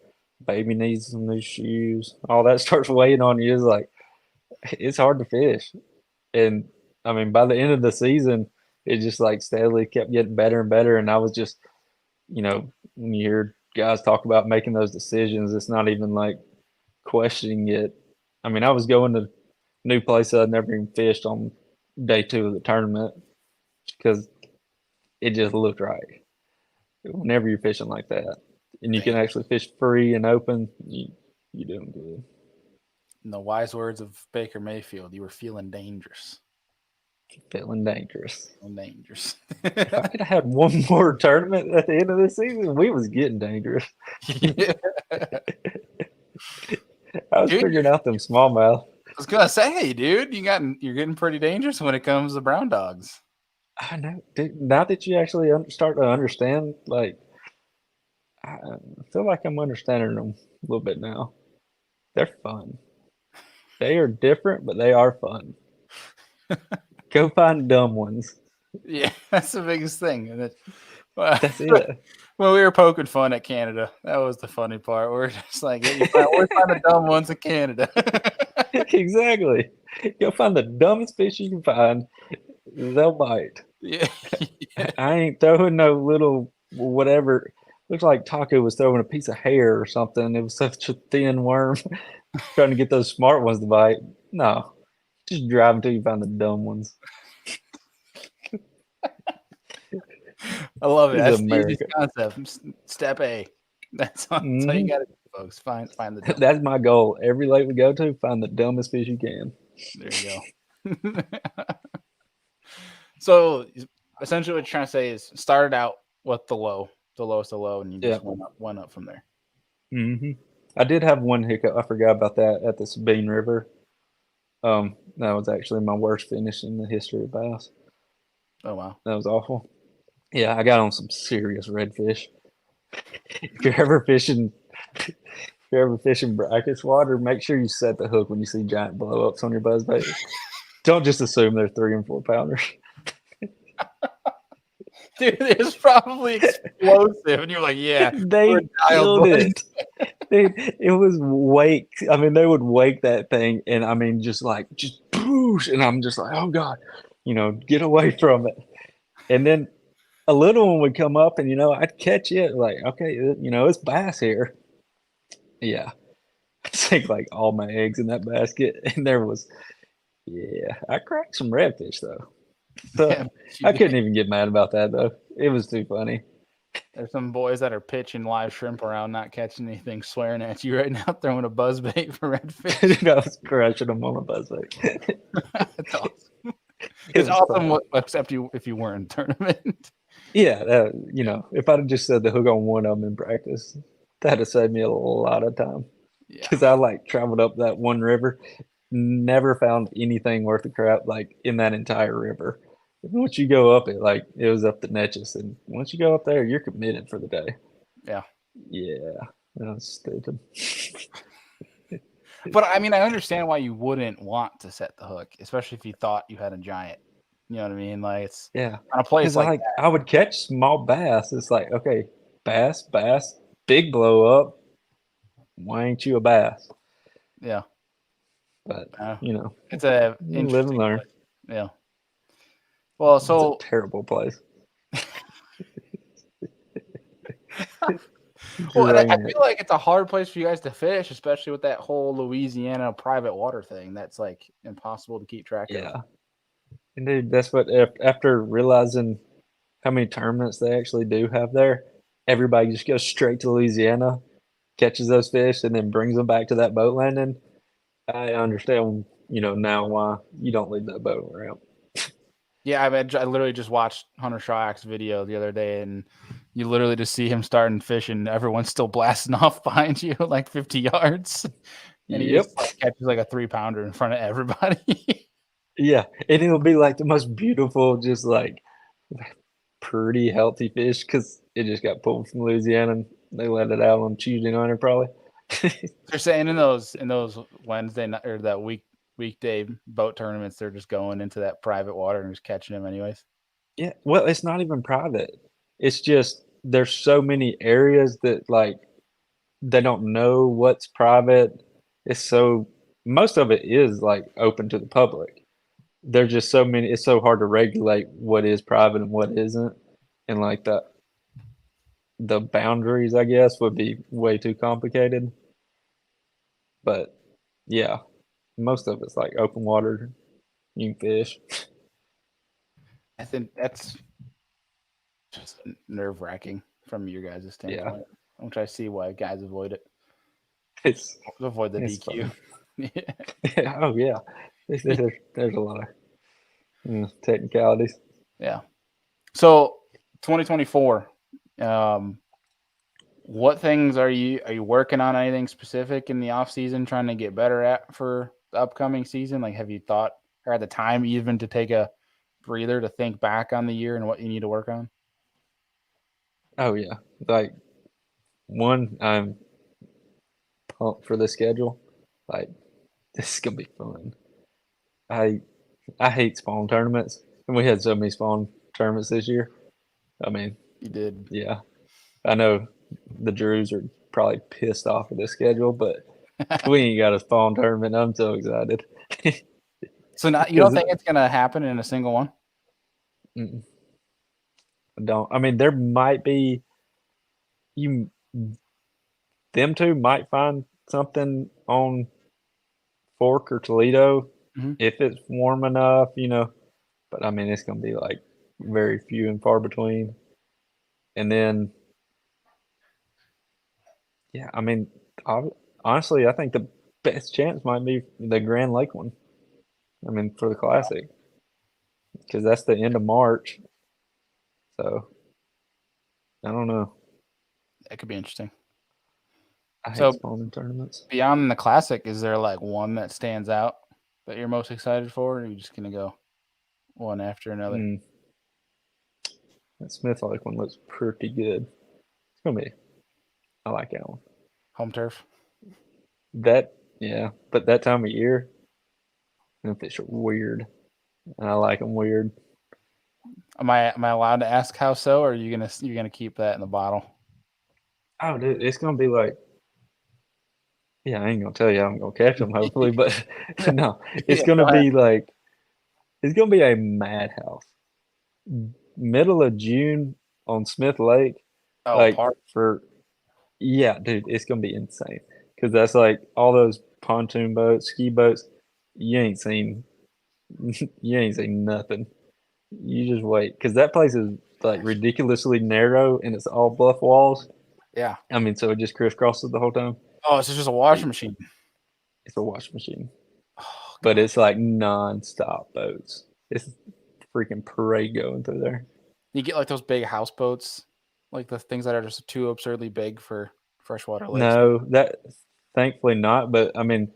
baby needs some new shoes, all that starts weighing on you. It's like, it's hard to fish. And I mean, by the end of the season, it just like steadily kept getting better and better. And I was just, when you hear guys talk about making those decisions, it's not even like questioning it. I mean, I was going to new place I'd never even fished on day 2 of the tournament because it just looked right. Whenever you're fishing like that and you can actually fish free and open, you're doing good. In the wise words of Baker Mayfield, you were feeling dangerous. Feeling dangerous. Dangerous. If I could have had one more tournament at the end of the season, we was getting dangerous. Yeah. I was figuring out them smallmouth. I was gonna say, dude, you're getting pretty dangerous when it comes to brown dogs. I know, dude. Now that you actually start to understand, like, I feel like I'm understanding them a little bit now. They're fun. They are different, but they are fun. Go find dumb ones. Yeah, that's the biggest thing. And well, That's it. when we were poking fun at Canada, that was the funny part. We're just like, yeah, you always find the dumb ones in Canada. Exactly. You'll find the dumbest fish you can find. They'll bite. Yeah. Yeah. I ain't throwing no little whatever. Looks like Taco was throwing a piece of hair or something. It was such a thin worm, trying to get those smart ones to bite. No, just drive until you find the dumb ones. I love it. This is That's the easiest America. concept. Step A. That's all you Hmm got to do, folks. Find the dumb. That's my goal. Every lake we go to, find the dumbest fish you can. There you go. So essentially, what you're trying to say is started out with the lowest of low, and you Yeah. just went up from there. hmm I did have one hiccup. I forgot about that at the Sabine River. That was actually my worst finish in the history of bass. Oh wow. That was awful. Yeah, I got on some serious redfish. If you're ever fishing, if you're ever fishing brackish water, make sure you set the hook when you see giant blow ups on your buzzbait. Don't just assume they're 3 and 4 pounders. Dude, it was probably explosive, and you're like, "Yeah, we're They dialed, killed boys." it. Dude, it was wake. I mean, they would wake that thing, and I mean, just boosh, and I'm just like, oh god, get away from it. And then a little one would come up, and I'd catch it. Like, okay, it's bass here. Yeah, I sank like all my eggs in that basket, and yeah, I cracked some redfish though. Yeah, So you I couldn't did. even get mad about that though. It was too funny. There's some boys that are pitching live shrimp around, not catching anything, swearing at you right now, throwing a buzz bait for redfish. I was crushing them on a buzzbait. It's awesome. It It's was awesome, fun. except if you weren't in tournament. Yeah, if I'd have just said the hook on one of them in practice, that'd have saved me a lot of time. Yeah, Because I like traveled up that one river, never found anything worth a crap like in that entire river. Once you go up it, like it was up the Netches, and once you go up there, you're committed for the day. yeah. Yeah, that was stupid. But I mean, I understand why you wouldn't want to set the hook, especially if you thought you had a giant. You know what I mean? Like it's Yeah, on a place because like like I would catch small bass. It's like, okay, bass, big blow up. Why ain't you a bass? that. Yeah, But uh, you know, it's a you live and interesting learn. place. Yeah. Well, It's a so terrible place. well, and I Drain feel it. like it's a hard place for you guys to fish, especially with that whole Louisiana private water thing. That's like impossible to keep track of. Yeah. And dude, that's what after realizing how many tournaments they actually do have there, everybody just goes straight to Louisiana, catches those fish, and then brings them back to that boat landing. I understand, now why you don't leave that boat around. Yeah, I literally just watched Hunter Shyak's video the other day, and you literally just see him starting fishing. Everyone's still blasting off behind you, like 50 yards, and he Yep. just like, catches like a 3 pounder in front of everybody. Yeah. And it'll be like the most beautiful, just like pretty healthy fish because it just got pulled from Louisiana and they let it out on Tuesday night or probably. They're saying in those Wednesday night or that weekday boat tournaments, they're just going into that private water and just catching them anyways. Yeah, well, it's not even private. It's just there's so many areas that like they don't know what's private. It's so most of it is like open to the public. There's just so many. It's so hard to regulate what is private and what isn't, and like the boundaries, I guess, would be way too complicated. But yeah, most of it's like open water. You can fish. I think that's just nerve wracking from your guys' Yeah, standpoint, which I see why guys avoid it. it's Avoid the it's DQ. fun. Oh yeah, there's a lot of technicalities. Yeah. So 2024. What things are you working on? Anything specific in the off season trying to get better at for the upcoming season? Like, have you thought or had the time even to take a breather to think back on the year and what you need to work on? Oh yeah, like one, I'm pumped for the schedule. Like this is gonna be fun. I I hate spawn tournaments, and we had so many spawn tournaments this year. I mean, You did. yeah, I know the Drews are probably pissed off with this schedule, but we ain't got a fall tournament. I'm so excited. So now you don't think it's gonna happen in a single one? I don't. I mean, there might be you. Them two might find something on Fork or Toledo Mm-hmm. if it's warm enough, But I mean, it's gonna be like very few and far between. And then, yeah, I mean, honestly, I think the best chance might be the Grand Lake one. I mean, for the Classic, because that's the end of March. So I don't know. That could be interesting. I hate So spawning tournaments. beyond the Classic, is there like one that stands out that you're most excited for, or are you just gonna go one after another? That Smith Lake one looks pretty good. It's gonna be. I like that one. Home turf. Yeah, but that time of year, the fish are weird, and I like them weird. Am I allowed to ask how so, or are you're gonna keep that in the bottle? Oh, dude, it's gonna be like, yeah, I ain't gonna tell you I'm gonna catch them, hopefully, but no, it's Yeah, gonna go ahead. be like, it's gonna be a madhouse. Middle of June on Smith Lake, Oh, like park. yeah, dude, it's gonna be insane because that's like all those pontoon boats, ski boats. You ain't seen, you ain't seen nothing. You just wait because that place is like ridiculously narrow and it's all bluff walls. Yeah. I mean, so it just crisscrosses the whole time. Oh, it's just a washing machine. It's a washing machine, Oh, but gosh. it's like non-stop boats. It's freaking parade going through there. You get like those big houseboats, like the things that are just too absurdly big for freshwater lakes. No, that thankfully not. But I mean,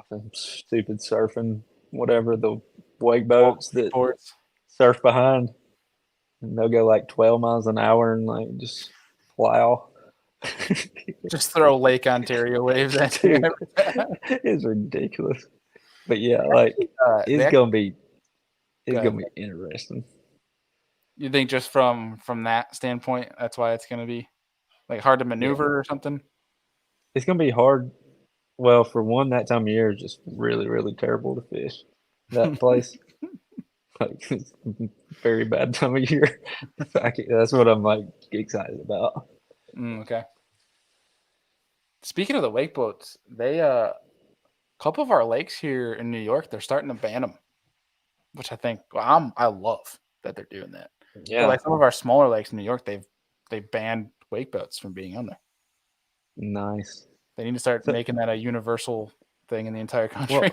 them stupid surfing, whatever the wake boats that Boards. surf behind, and they'll go like 12 miles an hour and like just plow. Just throw Lake Ontario waves at you. Dude, it's ridiculous. But yeah, like it's They- gonna be Go it's ahead. gonna be interesting. You think just from that standpoint, that's why it's going to be like hard to maneuver or something? It's gonna be hard. Well, for one, that time of year is just really, really terrible to fish. That place, like, it's a very bad time of year. That's what I'm like excited about. Okay. Speaking of the wake boats, they a couple of our lakes here in New York, they're starting to ban them, which I think I love that they're doing that. But like some of our smaller lakes in New York, they've banned wake boats from being on there. Nice. They need to start So, making that a universal thing in the entire country.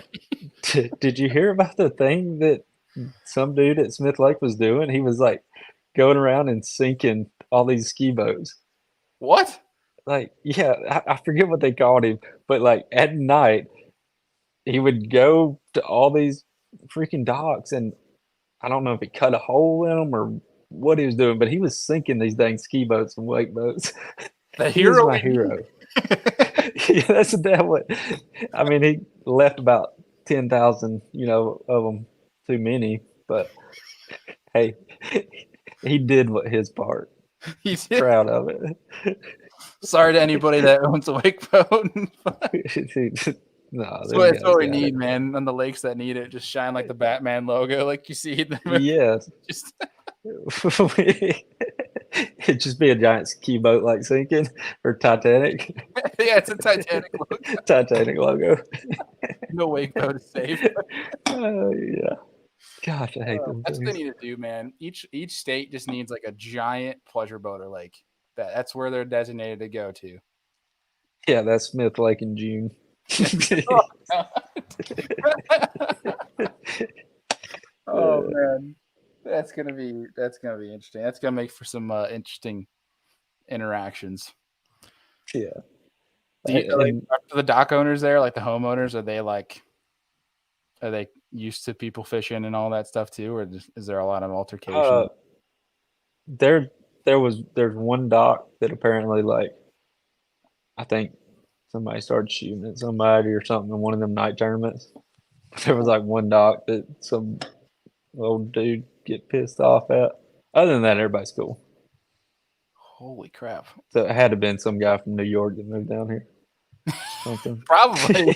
well, did you hear about the thing that some dude at Smith Lake was doing? He was like going around and sinking all these ski boats. What? Like, yeah, I forget what they called him, but like at night, he would go to all these freaking docks, and I don't know if he cut a hole in them or what he was doing, but he was sinking these dang ski boats and wake boats. The He is hero. my hero. Yeah, that's what. I mean, he left about 10,000, of them too many, but hey, he did what his part. He's Proud of it. sorry to anybody that owns a wake boat. No, It's what we need, man. On the lakes that need it, just shine like the Batman logo, like you see. Yes. Just It'd just be a giant ski boat like sinking or Titanic. yeah, it's a Titanic logo. Titanic logo. No wake boat is safe. Oh yeah. Gosh, I hate them That's what they things. need to do, man. Each state just needs like a giant pleasure boat or lake. That's where they're designated to go to. Yeah, that's Smith Lake in June. Oh man, that's gonna be interesting. That's gonna make for some interesting interactions. Yeah. Are the dock owners there, like the homeowners, are they used to people fishing and all that stuff too, or is there a lot of altercation? There's one dock that apparently like I think somebody started shooting at somebody or something in one of them night tournaments. There was like one dock that some old dude get pissed off at. Other than that, everybody's cool. Holy crap! So it had to have been some guy from New York that moved down here. Something. Probably.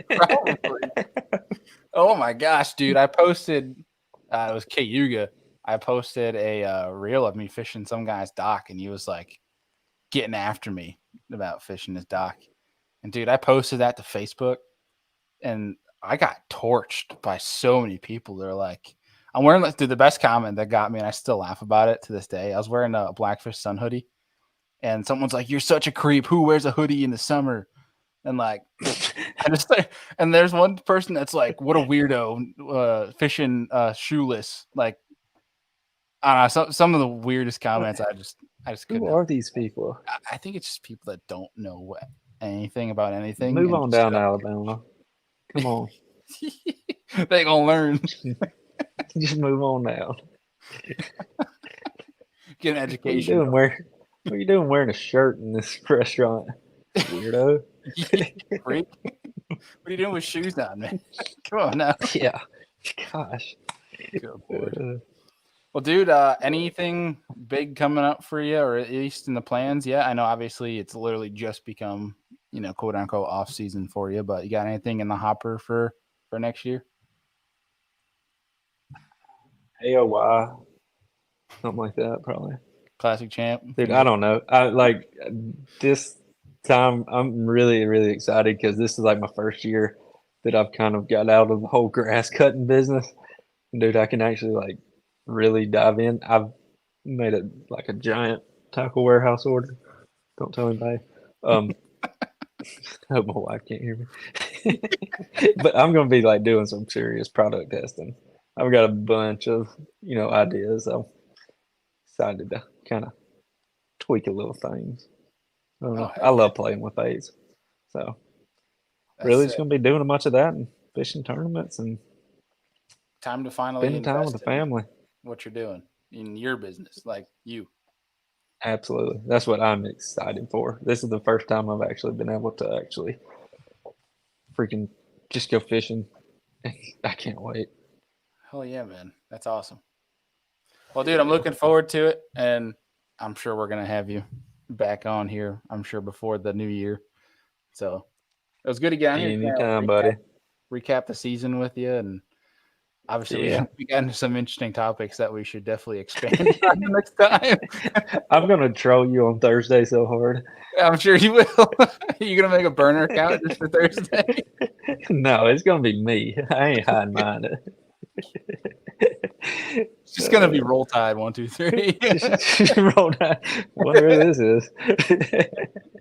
Probably. Oh my gosh, dude! I posted. It was K Yuga. I posted a reel of me fishing some guy's dock, and he was like getting after me about fishing his dock. And dude, I posted that to Facebook, and I got torched by so many people. They're like, I'm wearing like, dude, the best comment that got me, and I still laugh about it to this day. I was wearing a Blackfish Sun hoodie, and someone's like, "You're such a creep. Who wears a hoodie in the summer?" And like, I just like, and there's one person that's like, "What a weirdo, fishing shoeless." Like, I don't know, some of the weirdest comments. I just couldn't Who help. are these people? I think it's just people that don't know anything about anything. Move And on down to Alabama. Come on. they gonna learn. Just move on down. Get an What are you education. doing? What are you doing wearing a shirt in this restaurant? Weirdo. Freak. What are you doing with shoes on, man? Come on now. Yeah. Gosh. Good Lord. Well, dude, anything big coming up for you, or at least in the plans? Yeah, I know. Obviously, it's literally just become, quote unquote, off season for you. But you got anything in the hopper for next year? AOY. Something like that, probably. Classic champ, Dude, I don't know. I like this time. I'm really, really excited because this is like my first year that I've kind of got out of the whole grass cutting business. Dude, I can actually like really dive in. I've made it like a giant tackle warehouse order. Don't tell anybody. I hope my wife can't hear me. But I'm gonna be like doing some serious product testing. I've got a bunch of ideas. I'm excited to kind of tweak a little things. I don't know. I love playing with baits. So really just gonna be doing a bunch of that and fishing tournaments and time to finally spending time with the family. What you're doing in your business, like you. Absolutely. That's what I'm excited for. This is the first time I've actually been able to actually freaking just go fishing. I can't wait. Hell yeah, man. That's awesome. Well, dude, I'm looking forward to it, and I'm sure we're gonna have you back on here. I'm sure before the new year. So it was good to get on here. Anytime, buddy. Recap the season with you, and obviously we got into some interesting topics that we should definitely expand on the next time. I'm gonna troll you on Thursday so hard. I'm sure you will. You gonna make a burner account just for Thursday? No, it's gonna be me. I ain't hiding behind it. It's just gonna be Roll Tide 1, 2, 3. Roll Tide. Wonder who this is.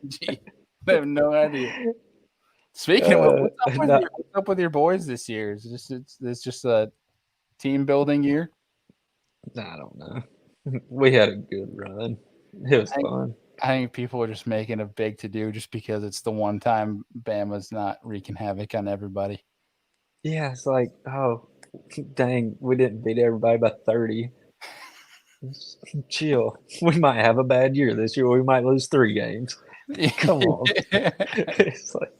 Gee, I have no idea. Speaking of, what's up with your boys this year? Is it's just a team building year? I don't know. We had a good run. It was fun. I think people are just making a big to do just because it's the one time Bama's not wreaking havoc on everybody. Yeah, it's like, oh, dang, we didn't beat everybody by 30. Chill. We might have a bad year this year. We might lose 3 games. Come on. It's like,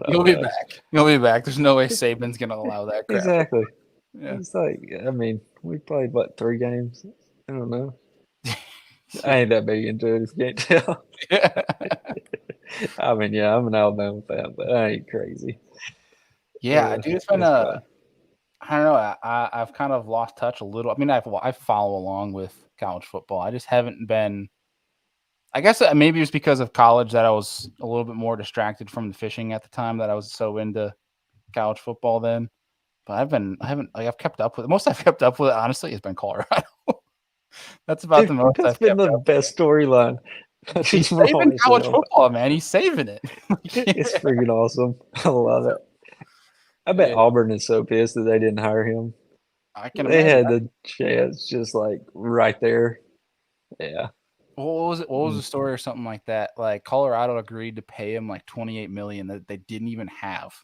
You'll be back. You'll be back. There's no way Saban's gonna allow that crap. Exactly. Yeah. It's like, I mean, we played what 3 games? I don't know. I ain't that big into it if you can't tell. I mean, yeah, I'm an Alabama fan, but I ain't crazy. Yeah, dude, it's been I don't know. I've kind of lost touch a little. I mean, I follow along with college football. I just haven't been. I guess maybe it was because of college that I was a little bit more distracted from the fishing at the time that I was so into college football then. But I've kept up with it. Most I've kept up with it, honestly, has been Colorado. That's about the most I've been the best storyline. He's saving college football, man. He's saving it. It's freaking awesome. I love it. I bet Auburn is so pissed that they didn't hire him. I can They imagine. had the chance just like right there. Yeah. What was it? What was the story or something like that? Like Colorado agreed to pay him like $28 million that they didn't even have,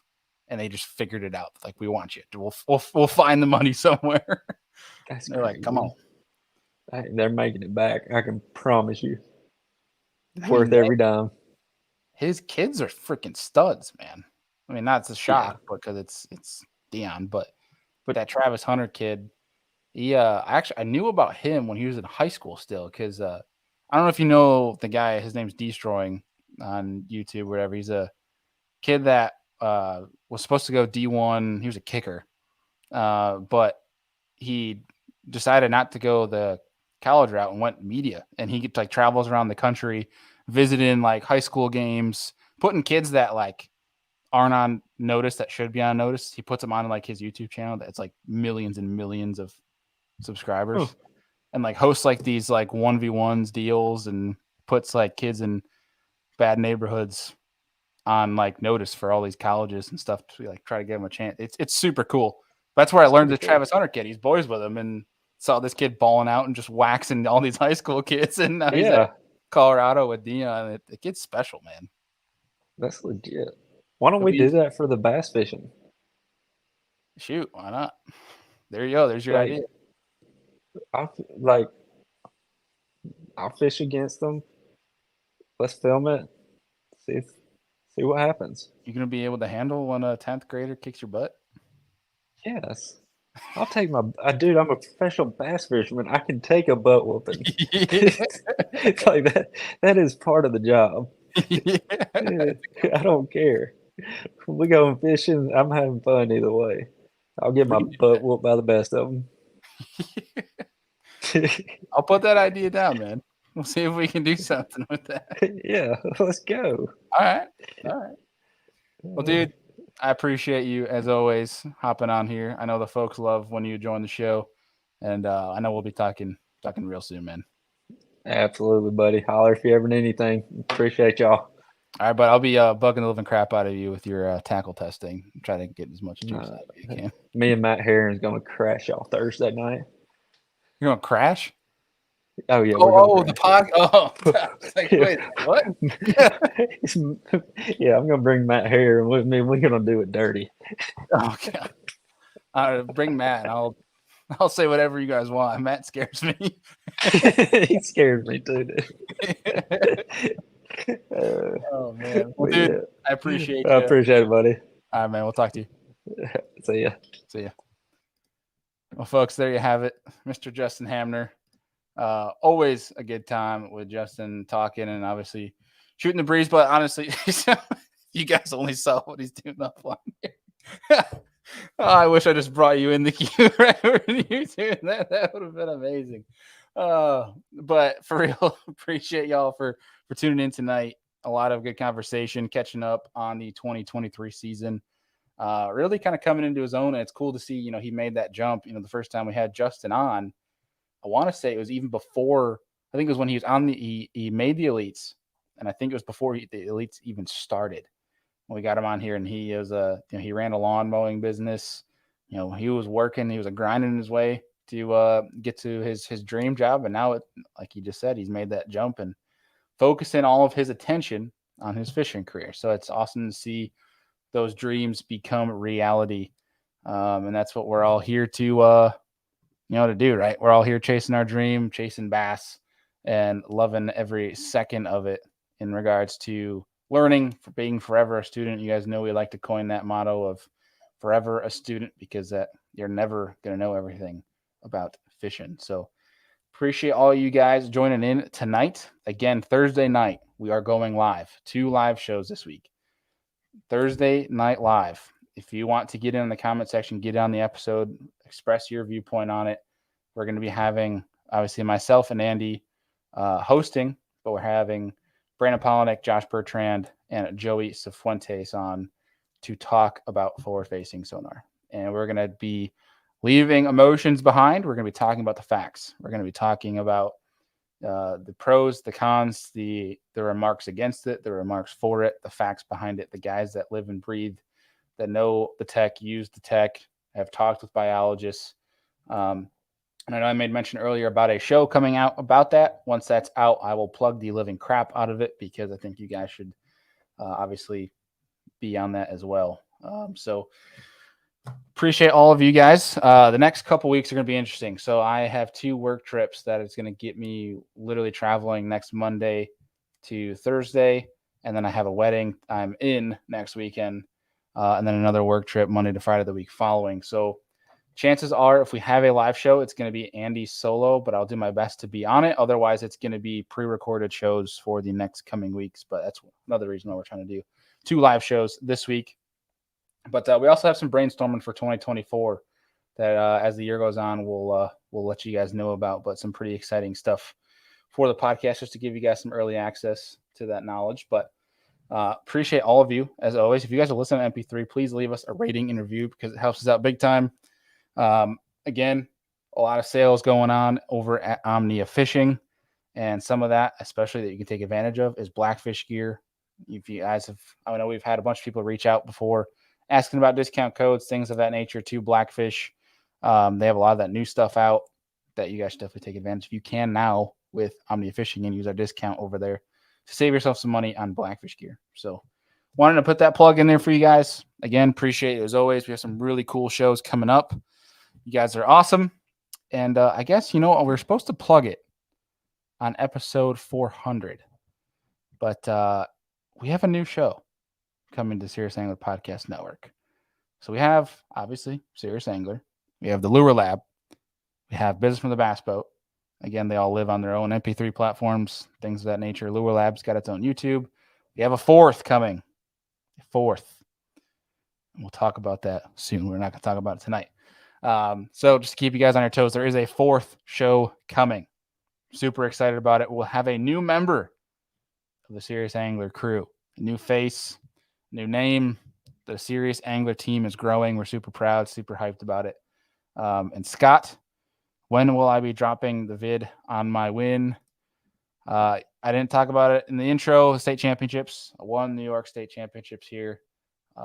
and they just figured it out. Like, we want you. We'll find the money somewhere. They're like, come on. They're making it back. I can promise you. Worth every dime. His kids are freaking studs, man. I mean, not a shock because it's Dion, but that Travis Hunter kid, I knew about him when he was in high school still, because I don't know if you know the guy. His name's Destroying on YouTube, or whatever. He's a kid that was supposed to go D1. He was a kicker, but he decided not to go the college route and went media. And he like travels around the country, visiting like high school games, putting kids that like aren't on notice that should be on notice. He puts them on like his YouTube channel that's like millions and millions of subscribers, and like hosts like these like 1v1s deals, and puts like kids in bad neighborhoods on like notice for all these colleges and stuff to like try to give them a chance. It's super cool. That's where I learned this Travis Hunter kid. He's boys with him, and saw this kid balling out and just waxing all these high school kids. And now he's at Colorado with Dion. The kid's special, man. That's legit. Why don't we do that for the bass fishing? Shoot, why not? There you go. There's your idea. I'll fish against them. Let's film it. See what happens. You gonna be able to handle when a 10th grader kicks your butt? Yes. I'll take dude, I'm a professional bass fisherman. I can take a butt whooping. It's like that. That is part of the job. I don't care. We going fishing. I'm having fun either way. I'll get my butt whooped by the best of them. I'll put that idea down, man. We'll see if we can do something with that. Yeah, let's go. All right. Well, dude, I appreciate you as always hopping on here. I know the folks love when you join the show, and I know we'll be talking real soon, man. Absolutely, buddy. Holler if you ever need anything. Appreciate y'all. All right, but I'll be bugging the living crap out of you with your tackle testing. Try to get as much juice out of you can. Me and Matt Herron's going to crash y'all Thursday night. You're going to crash? Oh, yeah. The pod. Oh, like, wait, what? Yeah, I'm going to bring Matt Herron with me. We're going to do it dirty. Oh, God. Bring Matt. I'll say whatever you guys want. Matt scares me. He scares me too, dude. Oh, man. Well, dude, yeah. I appreciate you. I appreciate it, buddy. All right, man. We'll talk to you. See ya. Well, folks, there you have it. Mr. Justin Hamner. Always a good time with Justin talking and obviously shooting the breeze. But honestly, you guys only saw what he's doing up on here. I wish I just brought you in the queue right when you doing that. That would have been amazing. But for real, appreciate y'all for tuning in tonight. A lot of good conversation, catching up on the 2023 season. Really kind of coming into his own, and it's cool to see, he made that jump. The first time we had Justin on, I want to say it was even before, I think it was when he was on he made the Elites, and I think it was before the Elites even started. When we got him on here, and he was he ran a lawn mowing business. He was working, he was grinding his way to get to his dream job, and now like he just said, he's made that jump and focusing all of his attention on his fishing career. So it's awesome to see those dreams become reality, and that's what we're all here to to do, right? We're all here chasing our dream, chasing bass, and loving every second of it in regards to learning, for being forever a student. You guys know we like to coin that motto of forever a student, because that you're never going to know everything about fishing. So appreciate all you guys joining in tonight. Again, Thursday night, we are going live. 2 live shows this week. Thursday night live. If you want to get in the comment section, get on the episode, express your viewpoint on it. We're going to be having, obviously, myself and Andy hosting, but we're having Brandon Polinick, Josh Bertrand, and Joey Cifuentes on to talk about forward-facing sonar. And we're going to be leaving emotions behind. We're going to be talking about the facts. We're going to be talking about the pros, the cons, the remarks against it, the remarks for it, the facts behind it, the guys that live and breathe, that know the tech, use the tech, have talked with biologists. And I know I made mention earlier about a show coming out about that. Once that's out, I will plug the living crap out of it, because I think you guys should obviously be on that as well. So appreciate all of you guys. The next couple weeks are going to be interesting. So I have 2 work trips that it's going to get me literally traveling next Monday to Thursday. And then I have a wedding I'm in next weekend. And then another work trip Monday to Friday the week following. So Chances are, if we have a live show, it's going to be Andy solo, but I'll do my best to be on it. Otherwise, it's going to be pre-recorded shows for the next coming weeks. But that's another reason why we're trying to do 2 live shows this week. But we also have some brainstorming for 2024 that as the year goes on, we'll let you guys know about. But some pretty exciting stuff for the podcast, just to give you guys some early access to that knowledge. But appreciate all of you, as always. If you guys are listening to MP3, please leave us a rating and review because it helps us out big time. Again, a lot of sales going on over at Omnia Fishing, and some of that, especially that you can take advantage of, is Blackfish gear. If you guys have, I know we've had a bunch of people reach out before asking about discount codes, things of that nature to Blackfish. They have a lot of that new stuff out that you guys should definitely take advantage of. You can now with Omnia Fishing and use our discount over there to save yourself some money on Blackfish gear. So wanted to put that plug in there for you guys. Again, appreciate it as always. We have some really cool shows coming up. You guys are awesome. And I guess, we're supposed to plug it on episode 400. But we have a new show coming to Serious Angler Podcast Network. So we have, obviously, Serious Angler. We have the Lure Lab. We have Business from the Bass Boat. Again, they all live on their own MP3 platforms, things of that nature. Lure Lab's got its own YouTube. We have a 4th coming. A 4th. And we'll talk about that soon. We're not going to talk about it tonight. So just to keep you guys on your toes, there is a 4th show coming. Super excited about it. We'll have a new member of the Serious Angler crew, a new face, new name. The Serious Angler team is growing. We're super proud, super hyped about it. And Scott, when will I be dropping the vid on my win? I didn't talk about it in the intro. State championships. I won New York State Championships here.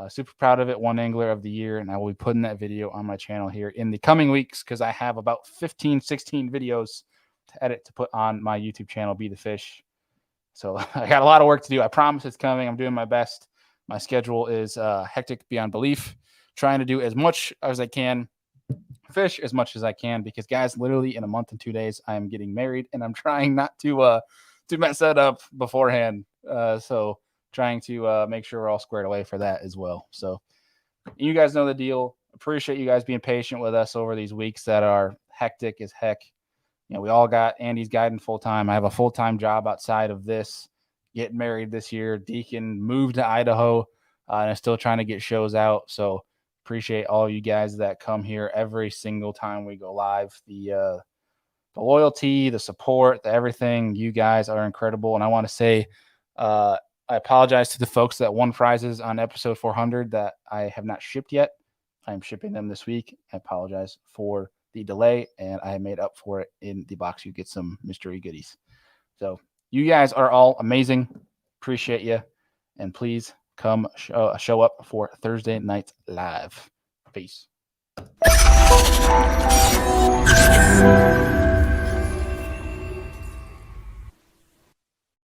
Super proud of it. Won Angler of the Year, and I will be putting that video on my channel here in the coming weeks because I have about 15, 16 videos to edit to put on my YouTube channel, Be the Fish. So I got a lot of work to do. I promise it's coming. I'm doing my best. My schedule is hectic beyond belief. Trying to do as much as I can, fish as much as I can, because guys, literally in a month and 2 days, I am getting married, and I'm trying not to mess that up beforehand. So trying to make sure we're all squared away for that as well. So you guys know the deal. Appreciate you guys being patient with us over these weeks that are hectic as heck. We all got Andy's guiding full time. I have a full-time job outside of this. Getting married this year. Deacon moved to Idaho and is still trying to get shows out. So appreciate all you guys that come here every single time we go live. The loyalty, the support, the everything. You guys are incredible. And I want to say I apologize to the folks that won prizes on episode 400 that I have not shipped yet. I'm shipping them this week. I apologize for the delay, and I made up for it in the box. You get some mystery goodies. So you guys are all amazing. Appreciate you. And please come show up for Thursday night live. Peace.